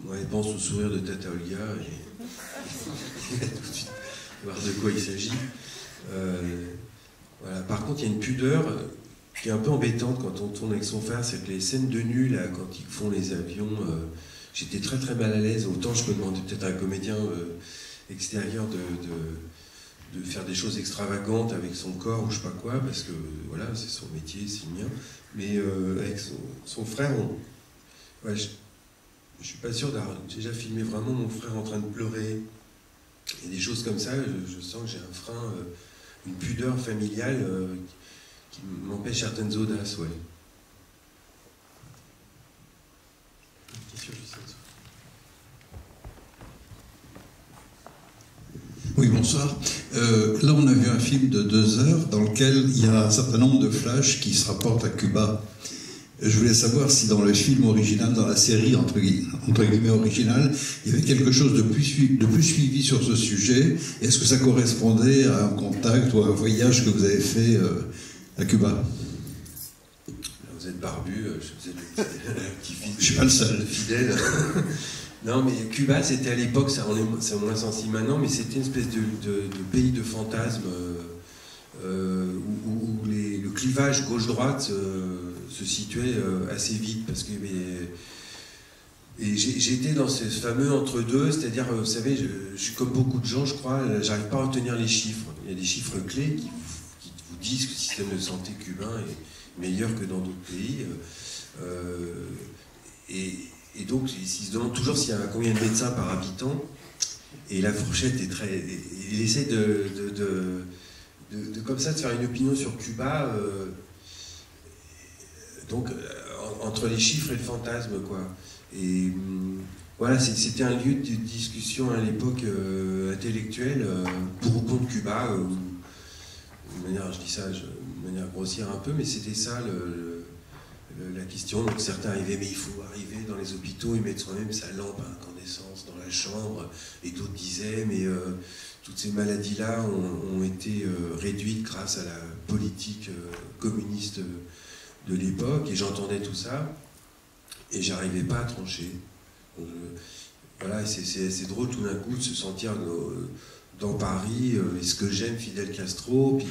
moi, je pense au sourire de Tata Olga, et tout de suite voir de quoi il s'agit. Voilà. Par contre, il y a une pudeur... qui est un peu embêtante quand on tourne avec son frère, c'est que les scènes de nu, là, quand ils font les avions, j'étais très très mal à l'aise. Autant je peux demander peut-être à un comédien extérieur de faire des choses extravagantes avec son corps ou je sais pas quoi, parce que voilà, c'est son métier, c'est le mien. Mais avec son frère, ouais, je suis pas sûr d'avoir déjà filmé vraiment mon frère en train de pleurer. Et des choses comme ça, je sens que j'ai un frein, une pudeur familiale qui m'empêche certaines audaces, ouais. Une question juste en dessous. Oui, bonsoir. Là, on a vu un film de 2 heures dans lequel il y a un certain nombre de flashs qui se rapportent à Cuba. Je voulais savoir si dans le film original, dans la série entre guillemets originale, il y avait quelque chose de plus suivi sur ce sujet. Est-ce que ça correspondait à un contact ou à un voyage que vous avez fait à Cuba? Vous êtes barbu, vous êtes je suis pas le seul. Fidèle. Non, mais Cuba, c'était à l'époque, c'est moins sensible maintenant, mais c'était une espèce de pays de fantasmes où le clivage gauche-droite se situait assez vite, parce que et j'étais dans ce fameux entre-deux, c'est-à-dire, vous savez, je suis comme beaucoup de gens, je crois, j'arrive pas à retenir les chiffres. Il y a des chiffres clés qui vous disent que le système de santé cubain est meilleur que dans d'autres pays. Et donc, ils se demandent toujours s'il y a combien de médecins par habitant. Et la fourchette est très... Il essaie comme ça de faire une opinion sur Cuba. Donc, entre les chiffres et le fantasme, quoi. Et voilà, c'était un lieu de discussion à l'époque intellectuelle pour ou contre Cuba. De manière, je dis ça de manière grossière un peu, mais c'était ça la question. Donc certains arrivaient, mais il faut arriver dans les hôpitaux et mettre soi-même sa lampe à incandescence dans la chambre. Et d'autres disaient, mais toutes ces maladies-là ont été réduites grâce à la politique communiste de l'époque. Et j'entendais tout ça et j'arrivais pas à trancher. Donc, voilà, c'est drôle tout d'un coup de se sentir dans Paris. Et ce que j'aime, Fidel Castro, puis,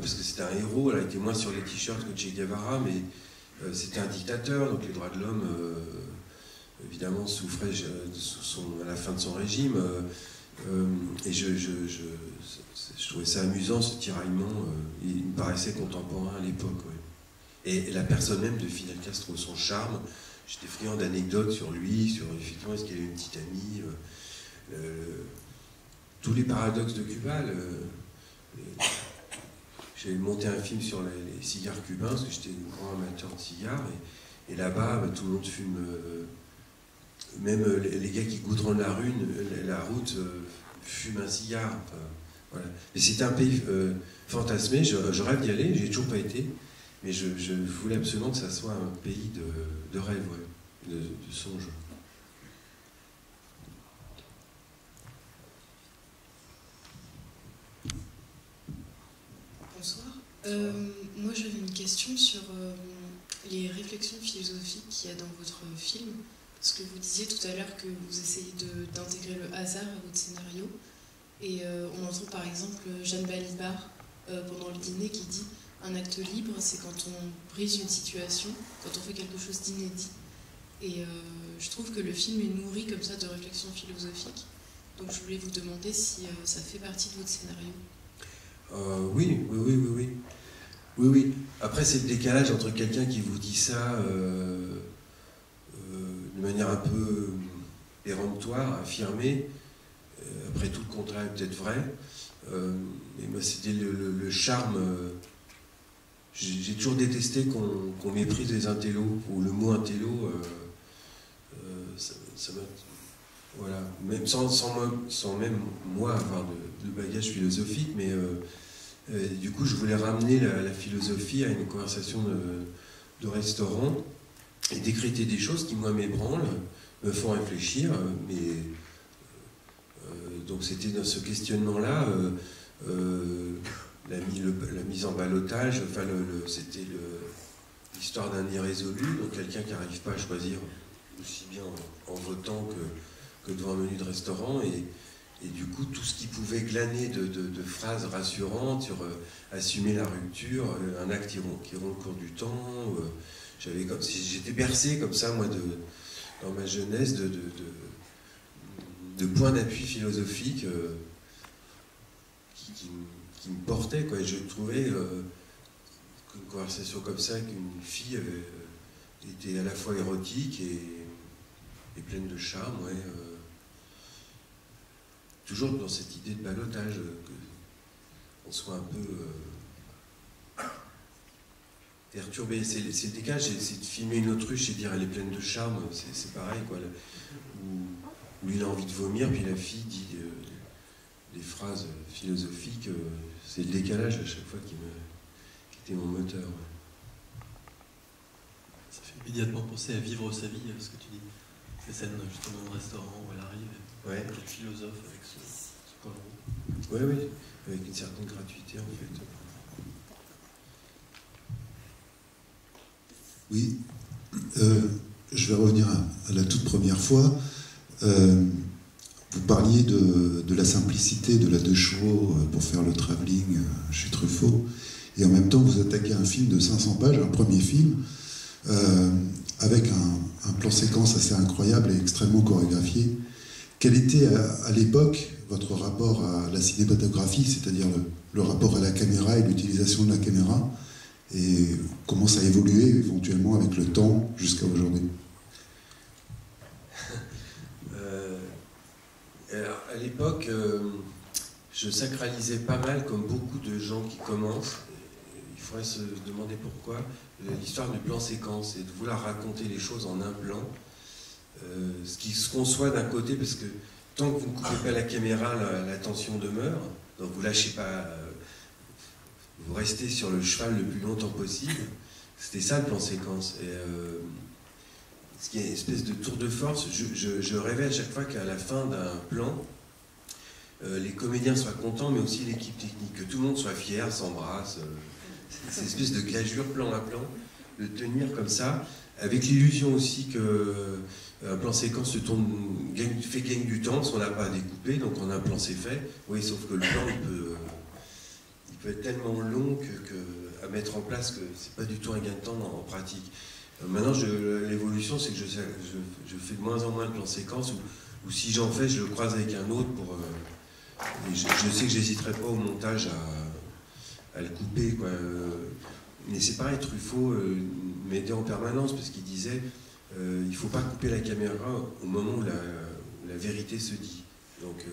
parce que c'était un héros, elle était moins sur les t-shirts que Che Guevara, mais c'était un dictateur, donc les droits de l'homme, évidemment, souffraient à la fin de son régime. Et je trouvais ça amusant, ce tiraillement. Il me paraissait contemporain à l'époque. Ouais. Et la personne même de Fidel Castro, son charme, j'étais friand d'anecdotes sur lui, sur effectivement est-ce qu'il avait une petite amie, tous les paradoxes de Cuba. J'ai monté un film sur les cigares cubains, parce que j'étais un grand amateur de cigares, et là-bas, tout le monde fume, même les gars qui goudronnent la route fument un cigare. Enfin, voilà. Et c'est un pays fantasmé, je rêve d'y aller, j'ai toujours pas été, mais je voulais absolument que ça soit un pays de rêve, ouais, de songe. Bonsoir. Moi j'avais une question sur les réflexions philosophiques qu'il y a dans votre film. Parce que vous disiez tout à l'heure que vous essayez d'intégrer le hasard à votre scénario. Et on entend par exemple Jeanne Balibar pendant le dîner qui dit « Un acte libre, c'est quand on brise une situation, quand on fait quelque chose d'inédit. » Et je trouve que le film est nourri comme ça de réflexions philosophiques. Donc je voulais vous demander si ça fait partie de votre scénario. Oui. Après, c'est le décalage entre quelqu'un qui vous dit ça de manière un peu péremptoire, affirmée. Après tout, le contraire est peut-être vrai. Mais moi, c'était le charme. J'ai toujours détesté qu'on méprise les intellos, ou le mot intello, ça m'a... Voilà, même sans même moi avoir de bagage philosophique, mais du coup je voulais ramener la philosophie à une conversation de restaurant et décréter des choses qui moi m'ébranlent, me font réfléchir, mais donc c'était dans ce questionnement-là, la mise en ballottage, enfin c'était l'histoire d'un irrésolu, donc quelqu'un qui n'arrive pas à choisir aussi bien en votant que devant un menu de restaurant, et du coup tout ce qui pouvait glaner de phrases rassurantes sur assumer la rupture, un acte qui rompt le cours du temps, j'étais bercé comme ça moi dans ma jeunesse de points d'appui philosophiques qui me portaient, quoi. Et je trouvais qu'une conversation comme ça avec une fille était à la fois érotique et pleine de charme, ouais. Toujours dans cette idée de ballottage, qu'on soit un peu perturbé. C'est le décalage, c'est de filmer une autruche et dire elle est pleine de charme, c'est pareil, quoi. Où il a envie de vomir, puis la fille dit des phrases philosophiques. C'est le décalage à chaque fois qui était mon moteur. Ouais. Ça fait immédiatement penser à Vivre sa vie, ce que tu dis. Ces scènes justement au restaurant où elle arrive, ouais. Quel philosophe avec ce poivron. Oui, avec une certaine gratuité en fait. Oui, je vais revenir à la toute première fois. Vous parliez de la simplicité de la 2 chevaux pour faire le travelling chez Truffaut, et en même temps vous attaquez un film de 500 pages, un premier film, avec un plan séquence assez incroyable et extrêmement chorégraphié. Quel était à l'époque votre rapport à la cinématographie, c'est-à-dire le rapport à la caméra et l'utilisation de la caméra, et comment ça a évolué éventuellement avec le temps jusqu'à aujourd'hui? À l'époque, je sacralisais pas mal, comme beaucoup de gens qui commencent. il faudrait se demander pourquoi l'histoire du plan séquence et de vouloir raconter les choses en un plan, ce qui se conçoit d'un côté, parce que tant que vous ne coupez pas la caméra, la tension demeure, donc vous lâchez pas, vous restez sur le cheval le plus longtemps possible. C'était ça le plan séquence. Et ce qui est une espèce de tour de force, je rêvais à chaque fois qu'à la fin d'un plan, les comédiens soient contents, mais aussi l'équipe technique, que tout le monde soit fier, s'embrasse. Cette espèce de gageure plan à plan, de tenir comme ça, avec l'illusion aussi que un plan séquence se tourne, fait gagner du temps, parce qu'on n'a pas à découper, donc en un plan c'est fait. Oui, sauf que le plan il peut être tellement long à mettre en place que c'est pas du tout un gain de temps en pratique. Maintenant, l'évolution, c'est que je fais de moins en moins de plans séquences, ou si j'en fais, je le croise avec un autre pour. Et je sais que j'hésiterai pas au montage à le couper, quoi. Mais c'est pareil, Truffaut m'aidait en permanence parce qu'il disait il ne faut pas couper la caméra au moment où la vérité se dit. Donc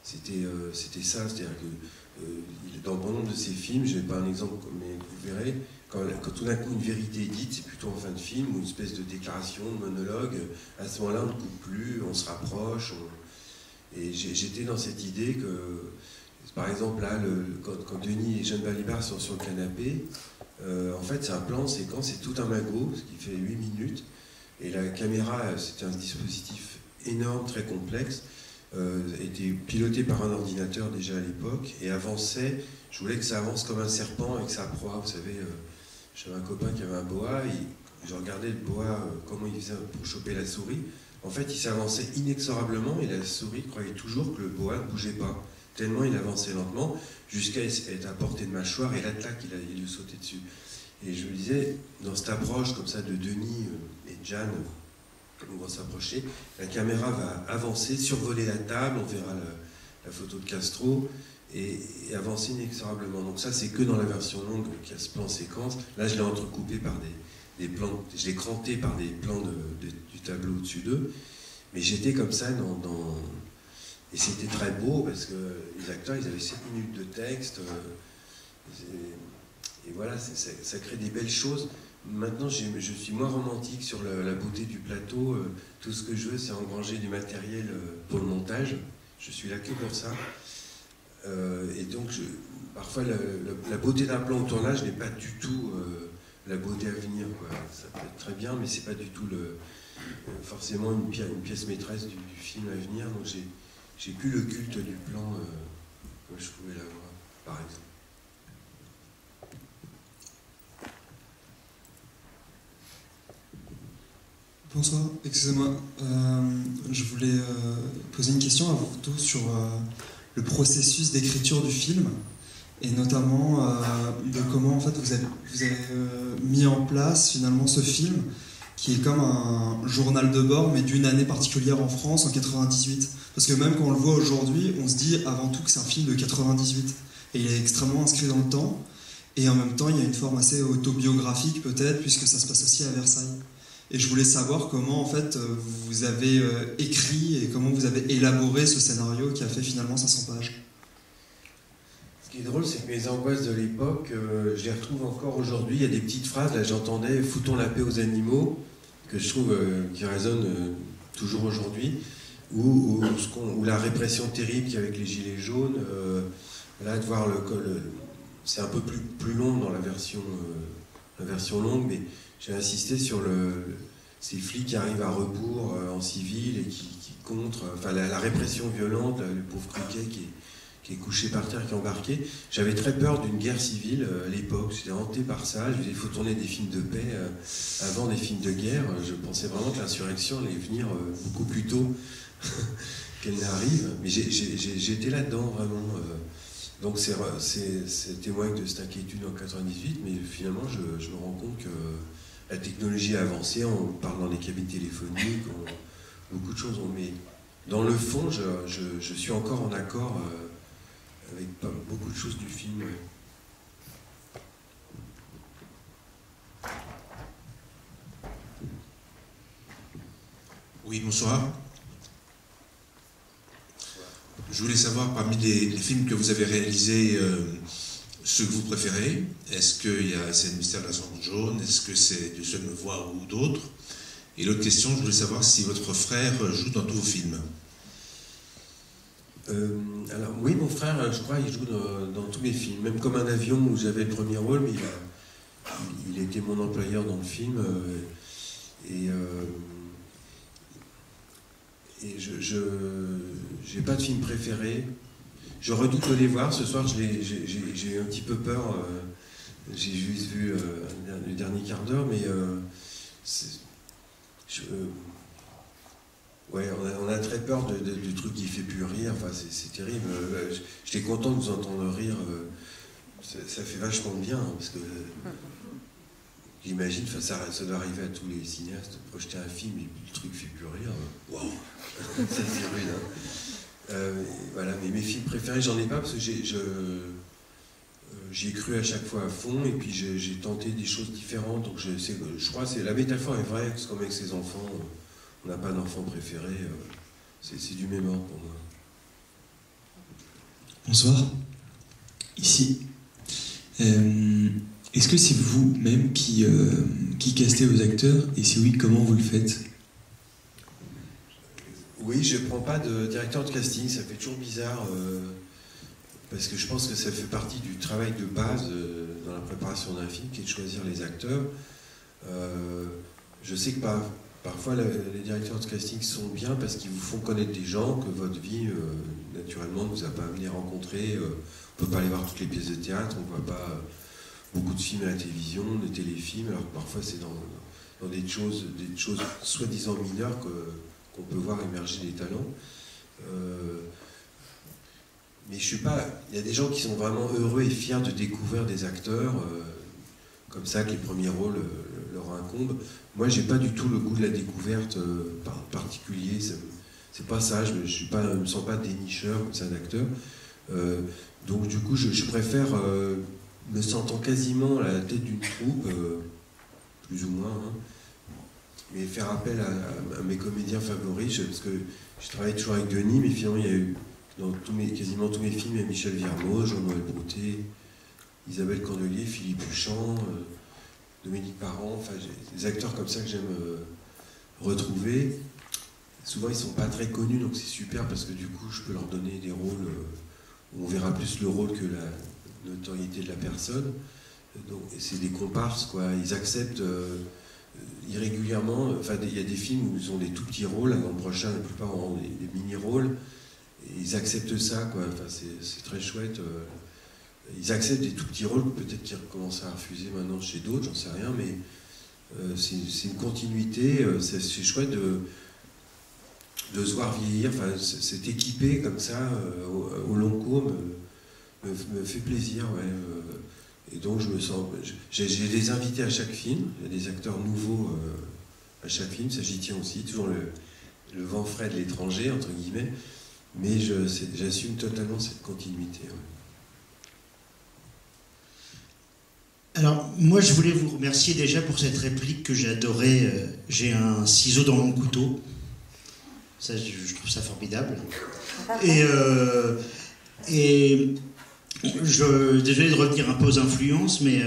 c'était ça, c'est-à-dire que dans bon nombre de ses films, je n'ai pas un exemple, mais vous verrez, quand tout d'un coup une vérité est dite, c'est plutôt en fin de film, ou une espèce de déclaration, de monologue, à ce moment-là on ne coupe plus, on se rapproche. Et j'étais dans cette idée que, par exemple, là, quand Denis et Jeanne Balibar sont sur le canapé, en fait, c'est un plan séquence, c'est tout un magot, ce qui fait 8 minutes. Et la caméra, c'était un dispositif énorme, très complexe, était piloté par un ordinateur déjà à l'époque, et avançait, je voulais que ça avance comme un serpent avec sa proie. Vous savez, j'avais un copain qui avait un boa, et je regardais le boa, comment il faisait pour choper la souris. En fait, il s'avançait inexorablement et la souris croyait toujours que le boa ne bougeait pas. Tellement il avançait lentement, jusqu'à être à portée de mâchoire, et là, tac, il lui sautait dessus. Et je me disais, dans cette approche comme ça de Denis et de Jeanne, on va s'approcher, la caméra va avancer, survoler la table, on verra la photo de Castro, et avancer inexorablement. Donc ça, c'est que dans la version longue qu'il y a ce plan séquence. Là, je l'ai entrecoupé par des plans, je l'ai cranté par des plans du tableau au-dessus d'eux, mais j'étais comme ça et c'était très beau parce que les acteurs, ils avaient 7 minutes de texte, et voilà, ça crée des belles choses. Maintenant, je suis moins romantique sur la beauté du plateau. Tout ce que je veux, c'est engranger du matériel pour le montage. Je suis là que pour ça. Et donc, parfois, la beauté d'un plan au tournage n'est pas du tout la beauté à venir, quoi. Ça peut être très bien, mais c'est pas du tout forcément une pièce maîtresse du film à venir. Donc, j'ai plus le culte du plan comme je pouvais l'avoir, par exemple. Bonsoir, excusez-moi. Je voulais poser une question à vous tous sur le processus d'écriture du film, et notamment de comment en fait vous avez mis en place finalement ce film qui est comme un journal de bord mais d'une année particulière en France en 98, parce que même quand on le voit aujourd'hui on se dit avant tout que c'est un film de 98 et il est extrêmement inscrit dans le temps, et en même temps il y a une forme assez autobiographique peut-être puisque ça se passe aussi à Versailles. Et je voulais savoir comment en fait vous avez écrit et comment vous avez élaboré ce scénario qui a fait finalement 500 pages. Ce qui est drôle, c'est que mes angoisses de l'époque, je les retrouve encore aujourd'hui. Il y a des petites phrases, là j'entendais « foutons la paix aux animaux », que je trouve qui résonnent toujours aujourd'hui, ou la répression terrible qu'il y a avec les gilets jaunes. Là, de voir c'est un peu plus long dans la version longue, mais j'ai insisté sur ces flics qui arrivent à rebours en civil et qui contre, enfin la répression violente, le pauvre Criquet qui est couché par terre, qui est embarqué. J'avais très peur d'une guerre civile à l'époque, j'étais hanté par ça. Je me disais, il faut tourner des films de paix avant des films de guerre. Je pensais vraiment que l'insurrection allait venir beaucoup plus tôt qu'elle n'arrive, mais j'étais là-dedans vraiment. Donc c'est témoigne de cette inquiétude en 98, mais finalement je me rends compte que la technologie a avancé, on parle dans les cabines téléphoniques, beaucoup de choses. Mais dans le fond, je suis encore en accord avec beaucoup de choses du film. Oui, bonsoir. Je voulais savoir, parmi les films que vous avez réalisés ce que vous préférez. Est-ce que c'est le mystère de la Sainte jaune? Est-ce que c'est Dieu seul me voit ou d'autres? Et l'autre question, je voulais savoir si votre frère joue dans tous vos films. Alors oui, mon frère, je crois, il joue dans tous mes films. Même Comme un avion où j'avais le premier rôle, mais il était mon employeur dans le film. Et je n'ai pas de film préféré. Je redoute de les voir. Ce soir, j'ai eu un petit peu peur. J'ai juste vu le dernier quart d'heure, mais ouais, on a très peur du truc qui fait plus rire. Enfin, c'est terrible. J'étais content de vous entendre rire. Ça fait vachement bien, hein, parce que j'imagine, ça doit arriver à tous les cinéastes, projeter un film et le truc fait plus rire. Waouh, ça c'est rude. Hein. Voilà, mais mes films préférés, j'en ai pas parce que j'y ai cru à chaque fois à fond et puis j'ai tenté des choses différentes. Donc je crois que la métaphore est vraie, c'est comme avec ses enfants. On n'a pas d'enfant préféré, c'est du même ordre pour moi. Bonsoir, ici. Est-ce que c'est vous-même qui castez vos acteurs? Et si oui, comment vous le faites? Oui, je ne prends pas de directeur de casting, ça fait toujours bizarre, parce que je pense que ça fait partie du travail de base dans la préparation d'un film, qui est de choisir les acteurs. Je sais que parfois les directeurs de casting sont bien parce qu'ils vous font connaître des gens que votre vie, naturellement, ne vous a pas amené à rencontrer. On ne peut pas aller voir toutes les pièces de théâtre, on ne voit pas beaucoup de films à la télévision, des téléfilms, alors que parfois c'est dans des choses soi-disant mineures qu'on peut voir émerger des talents. Mais je suis pas... Il y a des gens qui sont vraiment heureux et fiers de découvrir des acteurs, comme ça, que les premiers rôles leur incombent. Moi, j'ai pas du tout le goût de la découverte particulier. C'est pas ça, je me sens pas dénicheur comme ça d'acteur. Donc du coup, je préfère, me sentant quasiment à la tête d'une troupe, plus ou moins, hein, mais faire appel à mes comédiens favoris, parce que je travaille toujours avec Denis, mais finalement il y a eu dans quasiment tous mes films, il y a Michel Viermeau, Jean-Noël Broutet, Isabelle Candelier, Philippe Huchand, Dominique Parent, enfin des acteurs comme ça que j'aime retrouver. Souvent ils sont pas très connus, donc c'est super parce que du coup je peux leur donner des rôles où on verra plus le rôle que la notoriété de la personne. Donc c'est des comparses, quoi. Ils acceptent irrégulièrement. Enfin, il y a des films où ils ont des tout petits rôles. L'an prochain, la plupart ont des mini-rôles. Et ils acceptent ça, quoi. Enfin, c'est très chouette. Ils acceptent des tout petits rôles. Peut-être qu'ils recommencent à refuser maintenant chez d'autres, j'en sais rien. Mais c'est une continuité. C'est chouette de se voir vieillir. Enfin, c'est équipé comme ça au long cours me fait plaisir, ouais. Et donc je me sens... J'ai des invités à chaque film, il y a des acteurs nouveaux à chaque film, ça j'y tiens aussi, toujours le vent frais de l'étranger, entre guillemets, mais j'assume totalement cette continuité. Ouais. Alors, moi je voulais vous remercier déjà pour cette réplique que j'ai adorée, j'ai un ciseau dans mon couteau, ça je trouve ça formidable. Et désolé de revenir un peu aux influences, mais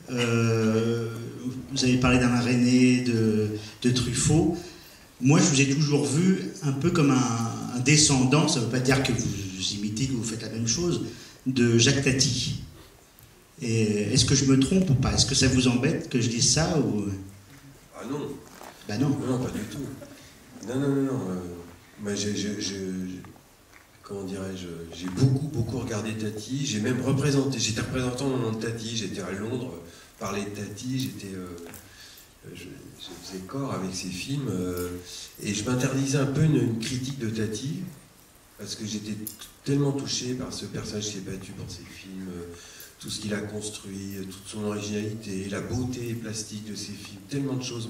vous avez parlé d'Alain Resnais, de Truffaut. Moi, je vous ai toujours vu un peu comme un descendant, ça ne veut pas dire que vous imitez, que vous faites la même chose, de Jacques Tati. Et est-ce que je me trompe ou pas? Est-ce que ça vous embête que je dise ça ou... Ah non. Bah non. Non, pas du tout. Non. Moi, comment dirais-je, j'ai beaucoup regardé Tati, j'ai même représenté, j'étais représentant au moment de Tati, j'étais à Londres, parler de Tati, je faisais corps avec ses films, et je m'interdisais un peu une critique de Tati, parce que j'étais tellement touché par ce personnage qui est battu pour ses films, tout ce qu'il a construit, toute son originalité, la beauté plastique de ses films, tellement de choses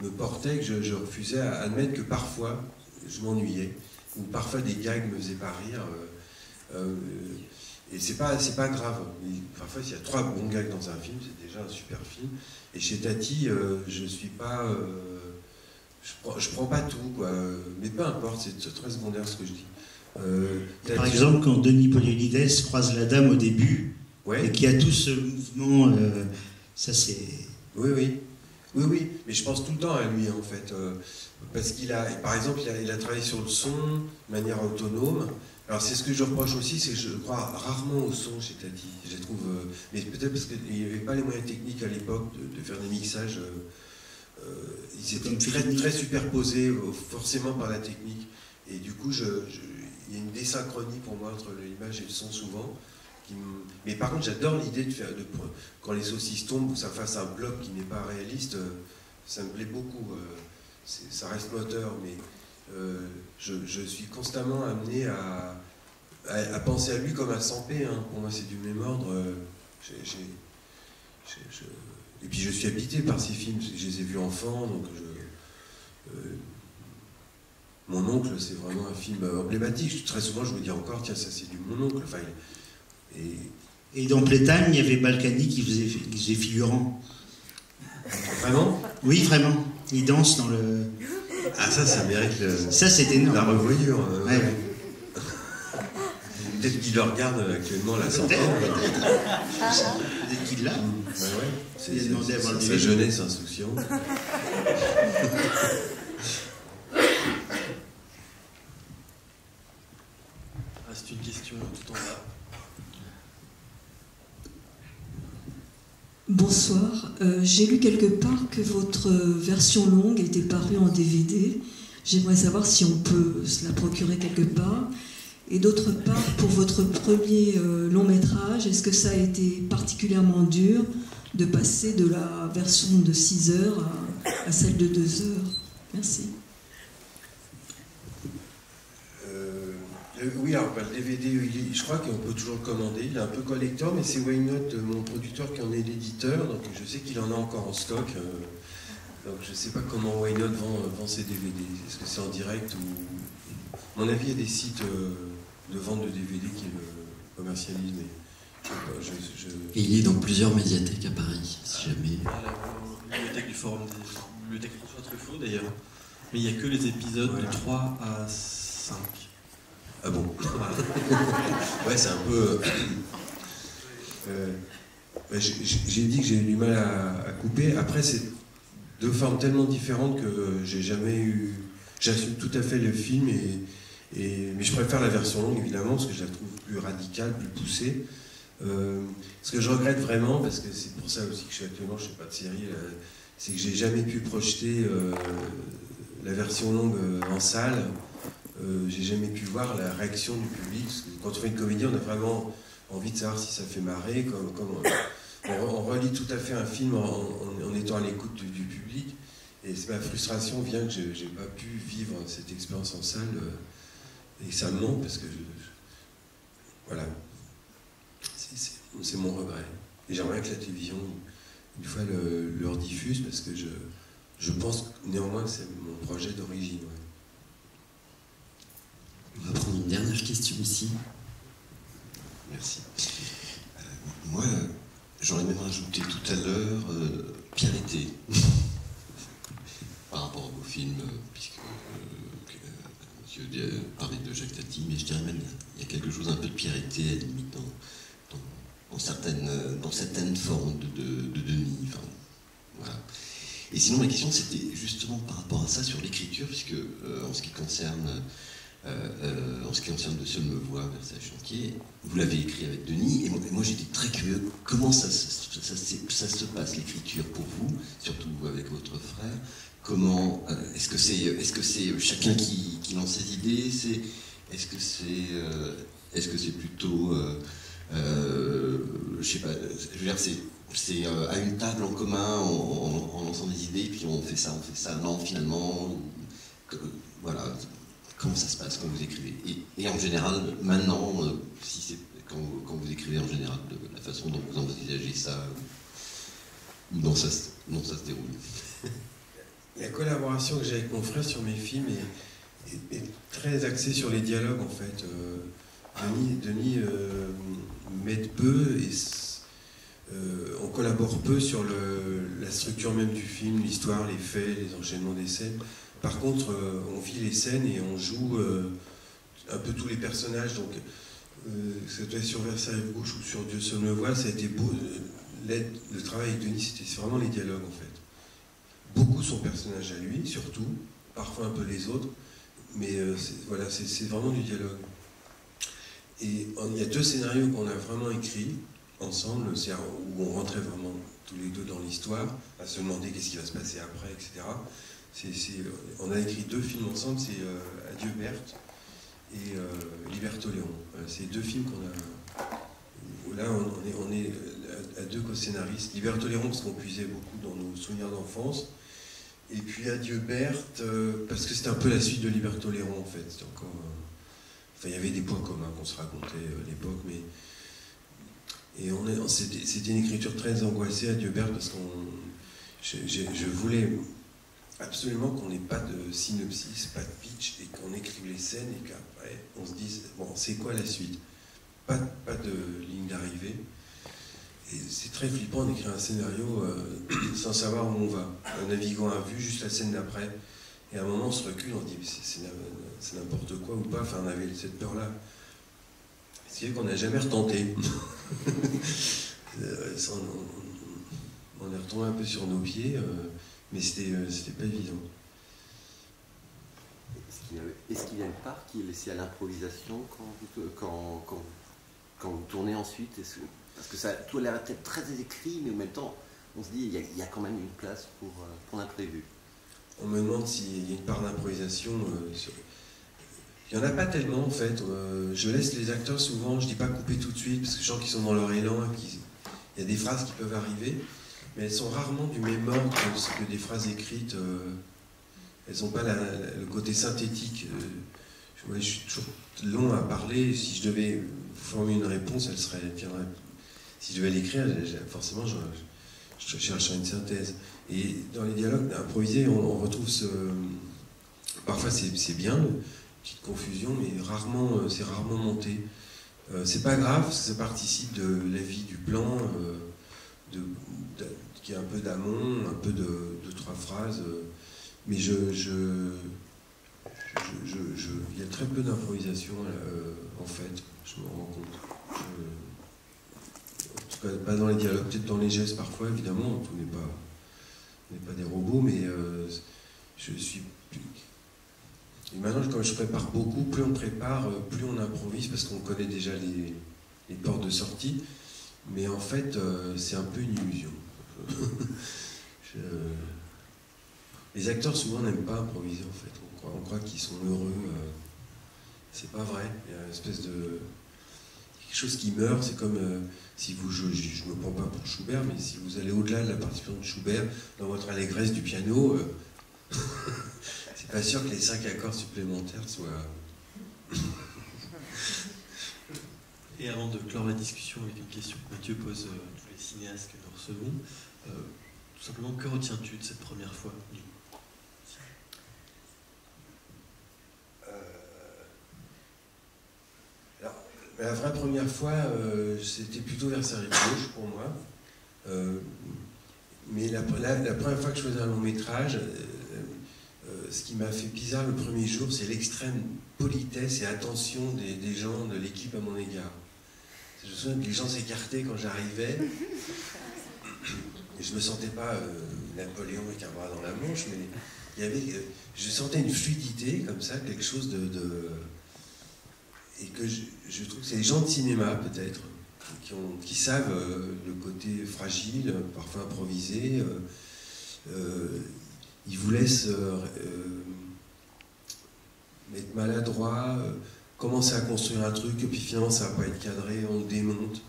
me portaient que je refusais à admettre que parfois je m'ennuyais, ou parfois des gags me faisaient pas rire, et c'est pas grave. Parfois, s'il y a 3 bons gags dans un film, c'est déjà un super film. Et chez Tati, je suis pas, je prends pas tout, quoi. Mais peu importe, c'est très secondaire ce que je dis. Par exemple, quand Denis Poliolides croise la dame au début, Ouais. Et qui a tout ce mouvement, ça c'est... Oui, mais je pense tout le temps à lui en fait, parce qu'il a, par exemple, il a travaillé sur le son de manière autonome. Alors c'est ce que je reproche aussi, c'est que je crois rarement au son chez Tati. Je trouve, mais peut-être parce qu'il n'y avait pas les moyens techniques à l'époque de faire des mixages. Ils étaient très superposés, forcément par la technique. Et du coup, il y a une désynchronie pour moi entre l'image et le son souvent. Mais par contre, j'adore l'idée de faire, quand les saucisses tombent, que ça fasse un bloc qui n'est pas réaliste, ça me plaît beaucoup. Ça reste moteur, mais je suis constamment amené à penser à lui comme à Sampé. Hein. Pour moi, c'est du même ordre. Et puis, je suis habité par ces films. Je les ai vus enfant, donc Mon oncle, c'est vraiment un film emblématique. Très souvent, je me dis encore, tiens, ça c'est du Mon oncle. Enfin, Et dans Playtime, il y avait Balkany qui faisait figurant. Vraiment? Oui, vraiment. Il danse dans le... Ah, ça mérite ça, c'est énorme. La revoyure. Ouais. Peut-être qu'il le regarde actuellement, la santé. Peut-être qu'il l'a. C'est sa jeunesse insouciante. C'est une question tout en bas. Bonsoir. J'ai lu quelque part que votre version longue était parue en DVD. J'aimerais savoir si on peut se la procurer quelque part. Et d'autre part, pour votre premier long métrage, est-ce que ça a été particulièrement dur de passer de la version de 6 heures à celle de 2 heures? Merci. Oui, alors le DVD, je crois qu'on peut toujours le commander. Il est un peu collector, mais c'est Why Not, mon producteur, qui en est l'éditeur. Donc je sais qu'il en a encore en stock. Donc je ne sais pas comment Why Not vend ses DVD. Est-ce que c'est en direct ou... À mon avis, il y a des sites de vente de DVD qui le commercialisent. Mais Et il est dans plusieurs médiathèques à Paris, si jamais. La bibliothèque du Forum des... bibliothèque François Truffaut d'ailleurs. Mais il n'y a que les épisodes de 3 à 5. Ah bon? Ouais, c'est un peu... j'ai dit que j'ai eu du mal à couper. Après, c'est deux formes tellement différentes que j'ai jamais eu... J'assume tout à fait le film, mais je préfère la version longue, évidemment, parce que je la trouve plus radicale, plus poussée. Ce que je regrette vraiment, parce que c'est pour ça aussi que je suis actuellement, je ne fais pas de série, c'est que j'ai jamais pu projeter la version longue en salle. J'ai jamais pu voir la réaction du public. Parce que quand on fait une comédie, on a vraiment envie de savoir si ça fait marrer. On relit tout à fait un film en étant à l'écoute du public. Et ma frustration vient que je n'ai pas pu vivre cette expérience en salle. Et ça me manque parce que voilà. C'est mon regret. Et j'aimerais que la télévision, une fois, le rediffuse parce que je pense néanmoins que c'est mon projet d'origine. Ouais. On va prendre une dernière question ici. Merci. Moi, j'aurais même rajouté tout à l'heure Pierreté par rapport au film, puisque monsieur parlait de Jacques Tati, mais je dirais même il y a quelque chose un peu de Pierreté à la limite dans certaines formes de Denis. Enfin, voilà. Et sinon, ma question, c'était justement par rapport à ça sur l'écriture, puisque en ce qui concerne De Seul me voir, Versailles Chantier, vous l'avez écrit avec Denis, et moi j'étais très curieux. Comment ça se passe l'écriture pour vous, surtout avec votre frère? Comment est-ce que c'est chacun qui lance ses idées? Est-ce que c'est plutôt je sais pas, je veux dire, c'est à une table en commun en lançant des idées, puis on fait ça, non, finalement, voilà, comment ça se passe quand vous écrivez? Et en général, maintenant, si c'est quand vous écrivez en général, de la façon dont vous envisagez ça, ou dont ça se déroule. La collaboration que j'ai avec mon frère sur mes films est très axée sur les dialogues, en fait. Denis m'aide peu et on collabore peu sur la structure même du film, l'histoire, les faits, les enchaînements des scènes. Par contre, on vit les scènes et on joue un peu tous les personnages. Donc, que ce soit sur Versailles Gauche ou sur Dieu seul me voit, ça a été beau. Le travail avec Denis, c'était vraiment les dialogues en fait. Beaucoup son personnage à lui, surtout, parfois un peu les autres, mais voilà, c'est vraiment du dialogue. Et il y a 2 scénarios qu'on a vraiment écrits ensemble, où on rentrait vraiment tous les deux dans l'histoire, à se demander qu'est-ce qui va se passer après, etc. On a écrit 2 films ensemble, c'est Adieu Berthe et Liberto-Léon. C'est 2 films qu'on a... Là, on est à 2 co-scénaristes. Liberto-Léon, parce qu'on puisait beaucoup dans nos souvenirs d'enfance. Et puis Adieu Berthe, parce que c'était un peu la suite de Liberto-Léon, en fait. C'était encore... Enfin, il y avait des points communs qu'on se racontait à l'époque, mais... Et c'était une écriture très angoissée, Adieu Berthe, parce je voulais absolument qu'on n'ait pas de synopsis, pas de pitch, et qu'on écrive les scènes, et qu'après, on se dise, bon, c'est quoi la suite? Pas de ligne d'arrivée. Et c'est très flippant d'écrire un scénario sans savoir où on va. Un navigant a vu juste la scène d'après, et à un moment on se recule, on se dit c'est n'importe quoi ou pas, enfin on avait cette peur-là. Ce qui fait qu'on n'a jamais retenté. On est retombé un peu sur nos pieds, mais c'était pas évident. Est-ce qu'il y a une part qui est laissée à l'improvisation quand vous tournez ensuite? Parce que ça, tout a l'air peut-être très écrit, mais en même temps, on se dit il y a quand même une place pour l'imprévu. On me demande s'il y a une part d'improvisation. Il n'y en a pas tellement en fait. Je laisse les acteurs souvent, je ne dis pas couper tout de suite, parce que je sens qu'ils sont dans leur élan, il y a des phrases qui peuvent arriver, mais elles sont rarement du même ordre que des phrases écrites. Elles n'ont pas le côté synthétique. Je suis toujours long à parler. Si je devais former une réponse, elle tiendrait. Si je devais l'écrire, forcément, je chercherais une synthèse. Et dans les dialogues improvisés, on retrouve ce... Parfois, c'est bien, une petite confusion, mais c'est rarement monté. C'est pas grave, parce que ça participe de la vie du plan, qui est un peu d'amont, un peu de 2-3 phrases. Mais il y a très peu d'improvisation, en fait, je me rends compte. En tout cas, pas dans les dialogues, peut-être dans les gestes parfois, évidemment, on n'est pas des robots, mais je suis... Et maintenant, comme je prépare beaucoup, plus on prépare, plus on improvise, parce qu'on connaît déjà les portes de sortie, mais en fait, c'est un peu une illusion. Les acteurs souvent n'aiment pas improviser en fait, on croit qu'ils sont heureux, c'est pas vrai, il y a une espèce de... quelque chose qui meurt, c'est comme si vous, je me prends pas pour Schubert, mais si vous allez au-delà de la partition de Schubert, dans votre allégresse du piano, c'est pas sûr que les 5 accords supplémentaires soient... Et avant de clore la discussion avec une question que Mathieu pose à tous les cinéastes que nous recevons, tout simplement, que retiens-tu de cette première fois? Alors, la vraie première fois, c'était plutôt Versailles Gauche pour moi. Mais la première fois que je faisais un long métrage, ce qui m'a fait bizarre le premier jour, c'est l'extrême politesse et attention des gens de l'équipe à mon égard. Je me souviens que les gens s'écartaient quand j'arrivais. Et je ne me sentais pas Napoléon avec un bras dans la manche, mais il y avait, je sentais une fluidité comme ça, quelque chose et que je trouve que c'est les gens de cinéma peut-être qui savent le côté fragile, parfois improvisé. Ils vous laissent être maladroit, commencer à construire un truc, et puis finalement ça va pas être cadré, on le démonte.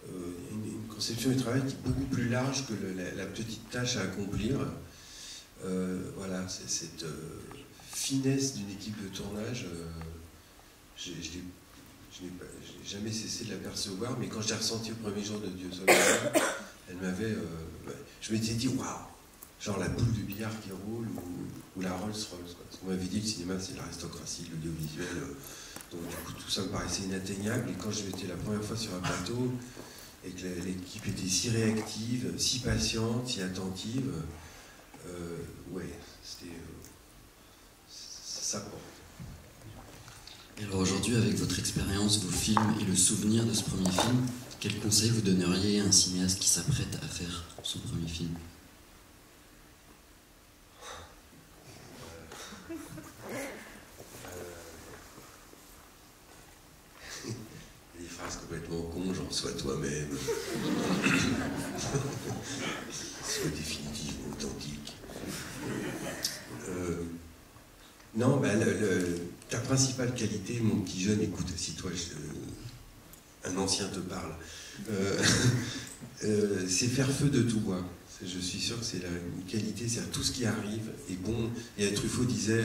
Une conception du travail qui est beaucoup plus large que la petite tâche à accomplir. Voilà, c'est cette finesse d'une équipe de tournage, je n'ai jamais cessé de l'apercevoir, mais quand je l'ai ressenti au premier jour de Dieu seul me voit, elle m'avait... je m'étais dit, waouh, genre la boule de billard qui roule ou la Rolls-Royce. On m'avait dit que le cinéma c'est l'aristocratie, l'audiovisuel, donc du coup tout ça me paraissait inatteignable, et quand j'étais la première fois sur un plateau, et que l'équipe était si réactive, si patiente, si attentive, ouais, c'était... ça porte. Et alors aujourd'hui, avec votre expérience, vos films et le souvenir de ce premier film, quel conseil vous donneriez à un cinéaste qui s'apprête à faire son premier film? Des phrases complètement cons, genre sois toi-même, sois définitivement authentique. Non, bah, ta principale qualité, mon petit jeune, écoute, assis-toi, un ancien te parle, c'est faire feu de tout bois. Je suis sûr que c'est une qualité, c'est tout ce qui arrive est bon. Et Truffaut disait,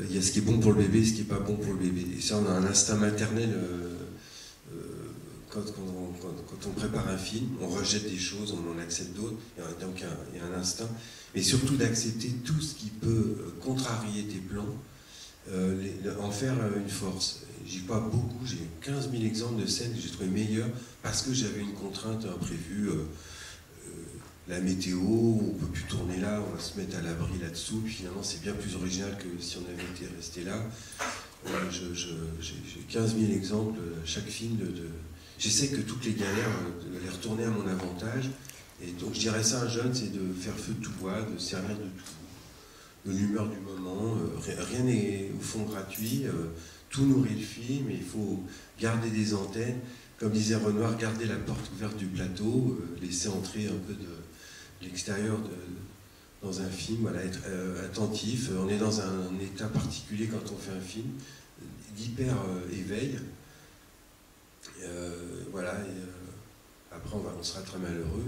il y a ce qui est bon pour le bébé, ce qui n'est pas bon pour le bébé. Et ça, on a un instinct maternel. Quand on prépare un film, on rejette des choses, on en accepte d'autres, donc il y a un instinct, mais surtout d'accepter tout ce qui peut contrarier tes plans, en faire une force. J'y crois beaucoup, j'ai 15 000 exemples de scènes que j'ai trouvé meilleures parce que j'avais une contrainte imprévue, la météo, on ne peut plus tourner là, on va se mettre à l'abri là-dessous, puis finalement c'est bien plus original que si on avait été resté là. J'ai 15 000 exemples, chaque film J'essaie que toutes les galères, de les retourner à mon avantage. Et donc je dirais ça à un jeune, c'est de faire feu de tout bois, de servir de tout, de l'humeur du moment. Rien n'est au fond gratuit, tout nourrit le film, et il faut garder des antennes. Comme disait Renoir, garder la porte ouverte du plateau, laisser entrer un peu de l'extérieur dans un film, voilà, être attentif. On est dans un état particulier quand on fait un film, d'hyper éveil. Voilà, après on sera très malheureux,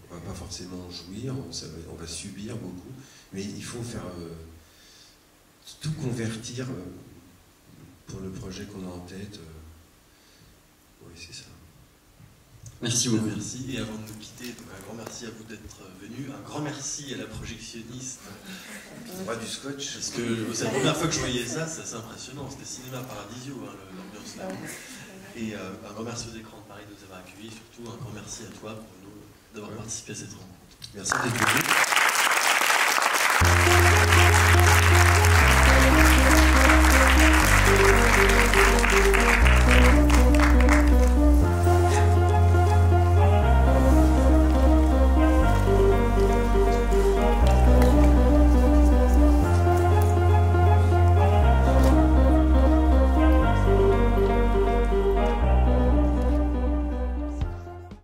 on va pas forcément jouir, on va subir beaucoup, mais il faut faire tout convertir pour le projet qu'on a en tête. Oui, c'est ça. Merci beaucoup. Merci, et avant de nous quitter, donc un grand merci à vous d'être venus, un grand merci à la projectionniste. On va du scotch. Parce que c'est la première fois que je voyais ça, c'est assez impressionnant, c'était Cinéma Paradisio, hein, l'ambiance là. Et un grand merci aux écrans de Paris de nous avoir accueillis, surtout un grand merci à toi, Bruno, d'avoir participé à cette rencontre. Merci d'être venu.